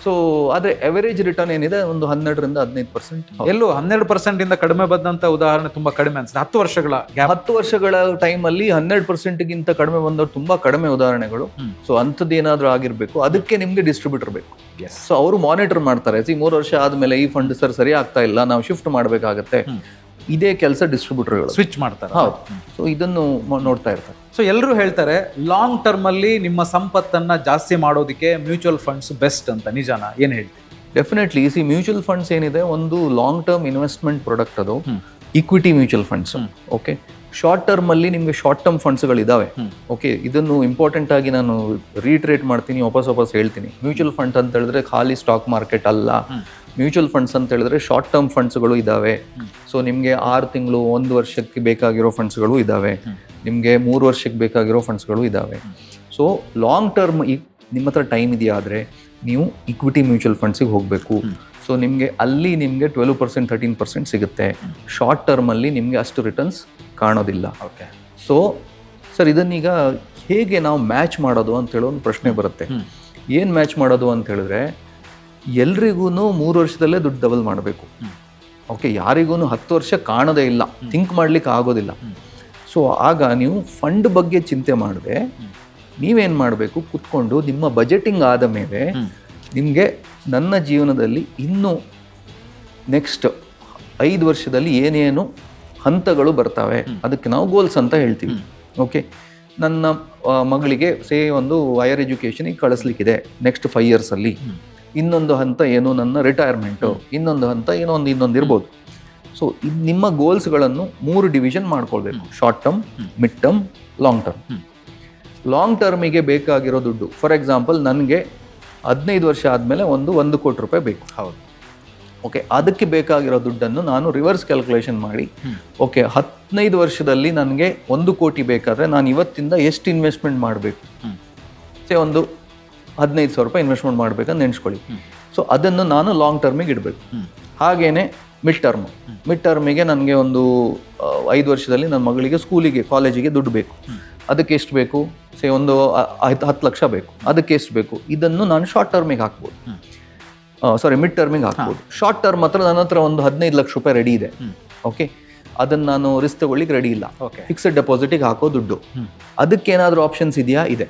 ಸೊ ಆದರೆ ಎವರೇಜ್ ರಿಟರ್ನ್ ಏನಿದೆ ಒಂದು 12-15%. ಎಲ್ಲೂ 12% ಇಂದ ಕಡಿಮೆ ಬಂದಂತ ಉದಾಹರಣೆ ತುಂಬಾ ಕಡಿಮೆ ಅನ್ಸುತ್ತೆ. 10 ವರ್ಷಗಳ 10 ವರ್ಷಗಳ ಟೈಮಲ್ಲಿ 12%ಗಿಂತ ಕಡಿಮೆ ಬಂದವರು ತುಂಬಾ ಕಡಿಮೆ ಉದಾಹರಣೆಗಳು. ಸೊ ಅಂಥದ್ದು ಏನಾದರೂ ಆಗಿರ್ಬೇಕು, ಅದಕ್ಕೆ ನಿಮ್ಗೆ ಡಿಸ್ಟ್ರಿಬ್ಯೂಟರ್ ಬೇಕು. ಸೊ ಅವರು ಮಾನಿಟರ್ ಮಾಡ್ತಾರೆ, 3 ವರ್ಷ ಆದ್ಮೇಲೆ ಈ ಫಂಡ್ ಸರಿ ಆಗ್ತಾ ಇಲ್ಲ, ನಾವು ಶಿಫ್ಟ್ ಮಾಡಬೇಕಾಗತ್ತೆ, ಇದೇ ಕೆಲಸ ಡಿಸ್ಟ್ರಿಬ್ಯೂಟರ್ಗಳು ಸ್ವಿಚ್ ಮಾಡ್ತಾರೆ. ಹೌದು. ಸೊ ಇದನ್ನು ನೋಡ್ತಾ ಇರ್ತಾರೆ. ಸೊ ಎಲ್ಲರೂ ಹೇಳ್ತಾರೆ ಲಾಂಗ್ ಟರ್ಮ್ ಅಲ್ಲಿ ನಿಮ್ಮ ಸಂಪತ್ತನ್ನ ಜಾಸ್ತಿ ಮಾಡೋದಕ್ಕೆ ಮ್ಯೂಚುವಲ್ ಫಂಡ್ಸ್ ಬೆಸ್ಟ್ ಅಂತ, ನಿಜಾನಾ? ಏನ್ ಹೇಳ್ತೀವಿ? ಡೆಫಿನೆಟ್ಲಿ. ಮ್ಯೂಚುವಲ್ ಫಂಡ್ಸ್ ಏನಿದೆ ಒಂದು ಲಾಂಗ್ ಟರ್ಮ್ ಇನ್ವೆಸ್ಟ್ಮೆಂಟ್ ಪ್ರಾಡಕ್ಟ್, ಅದು equity mutual funds. Okay, short term ಅಲ್ಲಿ ನಿಮಗೆ ಶಾರ್ಟ್ ಟರ್ಮ್ ಫಂಡ್ಸ್ಗಳಿದ್ದಾವೆ. ಓಕೆ, ಇದನ್ನು ಇಂಪಾರ್ಟೆಂಟ್ ಆಗಿ ನಾನು ರೀಟ್ರೇಟ್ ಮಾಡ್ತೀನಿ, ವಾಪಸ್ ಹೇಳ್ತೀನಿ. ಮ್ಯೂಚುವಲ್ ಫಂಡ್ ಅಂತ ಹೇಳಿದ್ರೆ ಖಾಲಿ ಸ್ಟಾಕ್ ಮಾರ್ಕೆಟ್ ಅಲ್ಲ. ಮ್ಯೂಚುವಲ್ ಫಂಡ್ಸ್ ಅಂತ ಹೇಳಿದ್ರೆ ಶಾರ್ಟ್ ಟರ್ಮ್ ಫಂಡ್ಸ್ಗಳು ಇದ್ದಾವೆ. ಸೊ ನಿಮಗೆ 6 ತಿಂಗಳು 1 ವರ್ಷಕ್ಕೆ ಬೇಕಾಗಿರೋ ಫಂಡ್ಸ್ಗಳು ಇದ್ದಾವೆ, ನಿಮಗೆ 3 ವರ್ಷಕ್ಕೆ ಬೇಕಾಗಿರೋ ಫಂಡ್ಸ್ಗಳು ಇದ್ದಾವೆ. ಸೊ ಲಾಂಗ್ ಟರ್ಮ್ ನಿಮ್ಮ ಹತ್ರ ಟೈಮ್ ಇದೆಯಾ ಆದರೆ ನೀವು ಇಕ್ವಿಟಿ ಮ್ಯೂಚುವಲ್ ಫಂಡ್ಸಿಗೆ ಹೋಗಬೇಕು. ಸೊ ನಿಮಗೆ ಅಲ್ಲಿ ನಿಮಗೆ 12% 13% ಸಿಗುತ್ತೆ. ಶಾರ್ಟ್ ಟರ್ಮಲ್ಲಿ ನಿಮಗೆ ಅಷ್ಟು ರಿಟರ್ನ್ಸ್ ಕಾಣೋದಿಲ್ಲ. ಓಕೆ. ಸೊ ಸರ್, ಇದನ್ನೀಗ ಹೇಗೆ ನಾವು ಮ್ಯಾಚ್ ಮಾಡೋದು ಅಂತ ಹೇಳೋ ಒಂದು ಪ್ರಶ್ನೆ ಬರುತ್ತೆ. ಏನು ಮ್ಯಾಚ್ ಮಾಡೋದು ಅಂತ ಹೇಳಿದ್ರೆ, ಎಲ್ರಿಗೂ 3 ವರ್ಷದಲ್ಲೇ ದುಡ್ಡು ಡಬಲ್ ಮಾಡಬೇಕು. ಓಕೆ, ಯಾರಿಗೂ 10 ವರ್ಷ ಕಾಣೋದೇ ಇಲ್ಲ, ಥಿಂಕ್ ಮಾಡ್ಲಿಕ್ಕೆ ಆಗೋದಿಲ್ಲ. ಸೊ ಆಗ ನೀವು ಫಂಡ್ ಬಗ್ಗೆ ಚಿಂತೆ ಮಾಡದೆ ನೀವೇನು ಮಾಡಬೇಕು, ಕುತ್ಕೊಂಡು ನಿಮ್ಮ ಬಜೆಟಿಂಗ್ ಆದ ಮೇಲೆ ನಿಮಗೆ ನನ್ನ ಜೀವನದಲ್ಲಿ ಇನ್ನೂ ನೆಕ್ಸ್ಟ್ 5 ವರ್ಷದಲ್ಲಿ ಏನೇನು ಹಂತಗಳು ಬರ್ತವೆ ಅದಕ್ಕೆ ನಾವು ಗೋಲ್ಸ್ ಅಂತ ಹೇಳ್ತೀವಿ. ಓಕೆ, ನನ್ನ ಮಗಳಿಗೆ ಒಂದು ಹೈಯರ್ ಎಜುಕೇಷನಿಗೆ ಕಳಿಸ್ಲಿಕ್ಕಿದೆ ನೆಕ್ಸ್ಟ್ 5 ಇಯರ್ಸಲ್ಲಿ. ಇನ್ನೊಂದು ಹಂತ ಏನು, ನನ್ನ ರಿಟೈರ್ಮೆಂಟು. ಇನ್ನೊಂದು ಹಂತ ಇನ್ನೊಂದು ಇರ್ಬೋದು. ಸೊ ನಿಮ್ಮ ಗೋಲ್ಸ್ಗಳನ್ನು 3 ಡಿವಿಷನ್ ಮಾಡ್ಕೊಳ್ಬೇಕು: short term, mid term, long term. Long ಟರ್ಮಿಗೆ ಬೇಕಾಗಿರೋ ದುಡ್ಡು, ಫಾರ್ ಎಕ್ಸಾಂಪಲ್ ನನಗೆ 15 ವರ್ಷ ಆದಮೇಲೆ 1 ಕೋಟಿ ರೂಪಾಯಿ ಬೇಕು. ಹೌದು. ಓಕೆ, ಅದಕ್ಕೆ ಬೇಕಾಗಿರೋ ದುಡ್ಡನ್ನು ನಾನು ರಿವರ್ಸ್ ಕ್ಯಾಲ್ಕುಲೇಷನ್ ಮಾಡಿ, ಓಕೆ 15 ವರ್ಷದಲ್ಲಿ ನನಗೆ 1 ಕೋಟಿ ಬೇಕಾದರೆ ನಾನು ಇವತ್ತಿಂದ ಎಷ್ಟು ಇನ್ವೆಸ್ಟ್ಮೆಂಟ್ ಮಾಡಬೇಕು, ಒಂದು 15,000 ರೂಪಾಯಿ ಇನ್ವೆಸ್ಟ್ಮೆಂಟ್ ಮಾಡಬೇಕಂತ ನೆನೆಸ್ಕೊಳ್ಳಿ. ಸೊ ಅದನ್ನು ನಾನು ಲಾಂಗ್ ಟರ್ಮಿಗೆ ಇಡಬೇಕು. ಹಾಗೇನೆ ಮಿಡ್ ಟರ್ಮಿಗೆ ನನಗೆ ಒಂದು 5 ವರ್ಷದಲ್ಲಿ ನನ್ನ ಮಗಳಿಗೆ ಸ್ಕೂಲಿಗೆ ಕಾಲೇಜಿಗೆ ದುಡ್ಡು ಬೇಕು. ಅದಕ್ಕೆ ಎಷ್ಟು ಬೇಕು, ಒಂದು 10 ಲಕ್ಷ ಬೇಕು. ಅದಕ್ಕೆ ಎಷ್ಟು ಬೇಕು, ಇದನ್ನು ನಾನು ಶಾರ್ಟ್ ಟರ್ಮಿಗೆ ಹಾಕ್ಬೋದು. ಮಿಡ್ ಟರ್ಮಿಗೆ ಹಾಕ್ಬೋದು. ಶಾರ್ಟ್ ಟರ್ಮ್ ಹತ್ರ ನನ್ನ ಹತ್ರ ಒಂದು 15 ಲಕ್ಷ ರೂಪಾಯಿ ರೆಡಿ ಇದೆ. ಓಕೆ, ಅದನ್ನು ನಾನು ರಿಸ್ಕ್ ತಗೊಳ್ಳಿಕ್ಕೆ ರೆಡಿ ಇಲ್ಲ. ಫಿಕ್ಸೆಡ್ ಡೆಪಾಸಿಟಿಗೆ ಹಾಕೋ ದುಡ್ಡು, ಅದಕ್ಕೇನಾದರೂ ಆಪ್ಷನ್ಸ್ ಇದೆಯಾ? ಇದೆ.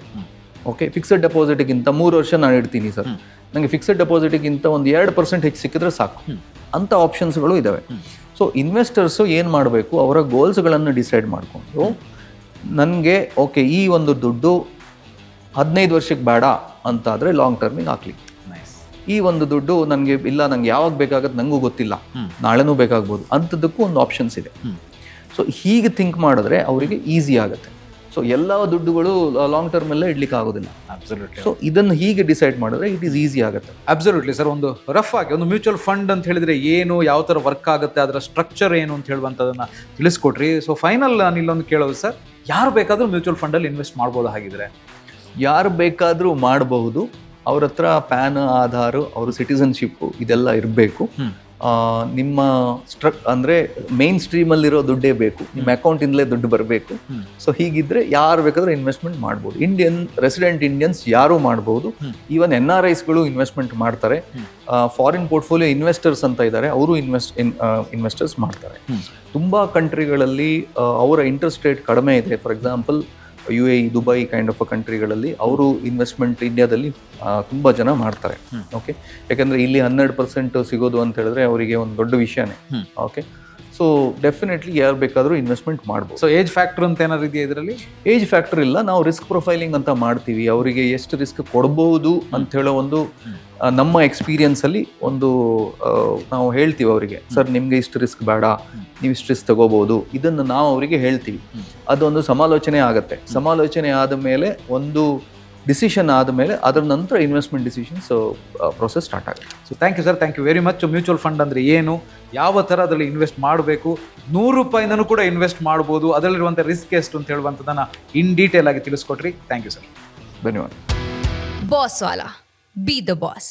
ಓಕೆ, ಫಿಕ್ಸೆಡ್ ಡೆಪಾಸಿಟ್ಗಿಂತ 3 ವರ್ಷ ನಾನು ಇಡ್ತೀನಿ ಸರ್, ನನಗೆ ಫಿಕ್ಸೆಡ್ ಡೆಪಾಸಿಟ್ಗಿಂತ ಒಂದು 2% ಹೆಚ್ಚು ಸಿಕ್ಕಿದ್ರೆ ಸಾಕು ಅಂತ ಆಪ್ಷನ್ಸ್ಗಳು ಇದ್ದಾವೆ. ಸೊ ಇನ್ವೆಸ್ಟರ್ಸು ಏನು ಮಾಡಬೇಕು, ಅವರ ಗೋಲ್ಸ್ಗಳನ್ನು ಡಿಸೈಡ್ ಮಾಡಿಕೊಂಡು ನನಗೆ ಓಕೆ ಈ ಒಂದು ದುಡ್ಡು 15 ವರ್ಷಕ್ಕೆ ಬೇಡ ಅಂತಾದರೆ ಲಾಂಗ್ ಟರ್ಮಿಗೆ ಹಾಕ್ಲಿ. ಈ ಒಂದು ದುಡ್ಡು ನನಗೆ ಇಲ್ಲ, ನಂಗೆ ಯಾವಾಗ ಬೇಕಾಗತ್ತೆ ನನಗೂ ಗೊತ್ತಿಲ್ಲ, ನಾಳೆನೂ ಬೇಕಾಗ್ಬೋದು, ಅಂಥದ್ದಕ್ಕೂ ಒಂದು ಆಪ್ಷನ್ಸ್ ಇದೆ. ಸೊ ಹೀಗೆ ಥಿಂಕ್ ಮಾಡಿದ್ರೆ ಅವರಿಗೆ ಈಸಿ ಆಗುತ್ತೆ. ಸೊ ಎಲ್ಲ ದುಡ್ಡುಗಳು ಲಾಂಗ್ ಟರ್ಮಲ್ಲೇ ಇಡ್ಲಿಕ್ಕೆ ಆಗೋದಿಲ್ಲ. ಅಬ್ಸಲ್ಯೂಟ್ಲಿ. ಸೊ ಇದನ್ನು ಹೀಗೆ ಡಿಸೈಡ್ ಮಾಡಿದ್ರೆ ಇಟ್ ಈಸ್ ಈಸಿ ಆಗುತ್ತೆ. Absolutely sir. ಒಂದು ರಫ್ ಆಗಿ ಒಂದು ಮ್ಯೂಚುವಲ್ ಫಂಡ್ ಅಂತ ಹೇಳಿದ್ರೆ ಏನು, ಯಾವ ಥರ ವರ್ಕ್ ಆಗುತ್ತೆ, ಅದರ ಸ್ಟ್ರಕ್ಚರ್ ಏನು ಅಂತ ಹೇಳುವಂಥದ್ದನ್ನು ತಿಳಿಸ್ಕೊಟ್ರಿ. ಸೊ ಫೈನಲ್ ನಾನು ಇಲ್ಲೊಂದು ಕೇಳೋದು ಸರ್, ಯಾರು ಬೇಕಾದರೂ ಮ್ಯೂಚುವಲ್ ಫಂಡಲ್ಲಿ ಇನ್ವೆಸ್ಟ್ ಮಾಡ್ಬೋದು ಹಾಗಿದ್ರೆ? ಯಾರು ಬೇಕಾದರೂ ಮಾಡಬಹುದು. ಅವ್ರ ಹತ್ರ ಪ್ಯಾನ್, ಆಧಾರ್, ಅವ್ರ ಸಿಟಿಸನ್ಶಿಪ್ಪು ಇದೆಲ್ಲ ಇರಬೇಕು. ನಿಮ್ಮ ಅಂದರೆ ಮೇನ್ ಸ್ಟ್ರೀಮಲ್ಲಿರೋ ದುಡ್ಡೇ ಬೇಕು, ನಿಮ್ಮ ಅಕೌಂಟಿಂದಲೇ ದುಡ್ಡು ಬರಬೇಕು. ಸೊ ಹೀಗಿದ್ರೆ ಯಾರು ಬೇಕಾದರೂ ಇನ್ವೆಸ್ಟ್ಮೆಂಟ್ ಮಾಡ್ಬೋದು. ರೆಸಿಡೆಂಟ್ ಇಂಡಿಯನ್ಸ್ ಯಾರೂ ಮಾಡ್ಬೋದು. ಈವನ್ NRIsಗಳು ಇನ್ವೆಸ್ಟ್ಮೆಂಟ್ ಮಾಡ್ತಾರೆ. ಫಾರಿನ್ ಪೋರ್ಟ್ಫೋಲಿಯೋ ಇನ್ವೆಸ್ಟರ್ಸ್ ಅಂತ ಇದ್ದಾರೆ, ಅವರು ಇನ್ವೆಸ್ಟರ್ಸ್ ಮಾಡ್ತಾರೆ. ತುಂಬ ಕಂಟ್ರಿಗಳಲ್ಲಿ ಅವರ ಇಂಟ್ರೆಸ್ಟ್ ರೇಟ್ ಕಡಿಮೆ ಇದೆ. For example UAE, Dubai kind of ಕಂಟ್ರಿಗಳಲ್ಲಿ ಅವರು ಇನ್ವೆಸ್ಟ್ಮೆಂಟ್ ಇಂಡಿಯಾದಲ್ಲಿ ತುಂಬ ಜನ ಮಾಡ್ತಾರೆ. ಓಕೆ, ಯಾಕಂದರೆ ಇಲ್ಲಿ 12% ಸಿಗೋದು ಅಂತ ಹೇಳಿದ್ರೆ ಅವರಿಗೆ ಒಂದು ದೊಡ್ಡ ವಿಷಯನೇ. ಓಕೆ, ಸೊ ಡೆಫಿನೆಟ್ಲಿ ಯಾರು ಬೇಕಾದರೂ ಇನ್ವೆಸ್ಟ್ಮೆಂಟ್ ಮಾಡ್ಬೋದು. ಸೊ ಏಜ್ ಫ್ಯಾಕ್ಟರ್ ಅಂತ ಏನಾದ್ರು ಇದೆಯಾ ಇದರಲ್ಲಿ? ಏಜ್ ಫ್ಯಾಕ್ಟರ್ ಇಲ್ಲ, ನಾವು ರಿಸ್ಕ್ ಪ್ರೊಫೈಲಿಂಗ್ ಅಂತ ಮಾಡ್ತೀವಿ. ಅವರಿಗೆ ಎಷ್ಟು ರಿಸ್ಕ್ ಕೊಡ್ಬೋದು ಅಂತ ಹೇಳೋ ಒಂದು ನಮ್ಮ ಎಕ್ಸ್ಪೀರಿಯನ್ಸಲ್ಲಿ ಒಂದು ನಾವು ಹೇಳ್ತೀವಿ ಅವರಿಗೆ, ಸರ್ ನಿಮಗೆ ಇಷ್ಟು ರಿಸ್ಕ್ ಬೇಡ, ನೀವು ಇಷ್ಟು ರಿಸ್ಕ್ ತಗೋಬೋದು, ಇದನ್ನು ನಾವು ಅವರಿಗೆ ಹೇಳ್ತೀವಿ. ಅದೊಂದು ಸಮಾಲೋಚನೆ ಆಗುತ್ತೆ. ಸಮಾಲೋಚನೆ ಆದ ಮೇಲೆ ಒಂದು ಡಿಸಿಷನ್ ಆದಮೇಲೆ ಅದರ ನಂತರ ಇನ್ವೆಸ್ಟ್ಮೆಂಟ್ ಡಿಸಿಷನ್ಸ್ ಪ್ರೊಸೆಸ್ ಸ್ಟಾರ್ಟ್ ಆಗುತ್ತೆ. So thank you sir, thank you very much. Mutual fund ಅಂದರೆ ಏನು, ಯಾವ ಥರ ಅದರಲ್ಲಿ ಇನ್ವೆಸ್ಟ್ ಮಾಡಬೇಕು, 100 ರೂಪಾಯಿನೂ ಕೂಡ ಇನ್ವೆಸ್ಟ್ ಮಾಡ್ಬೋದು, ಅದರಲ್ಲಿರುವಂಥ ರಿಸ್ಕ್ ಎಷ್ಟು ಅಂತ ಹೇಳುವಂಥದ್ದನ್ನು ಇನ್ ಡೀಟೇಲ್ ಆಗಿ ತಿಳಿಸ್ಕೊಟ್ರಿ. Thank you sir. ಧನ್ಯವಾದ. ಬಾಸ್ ವಾಲಾ, ಬಿ ದ ಬಾಸ್.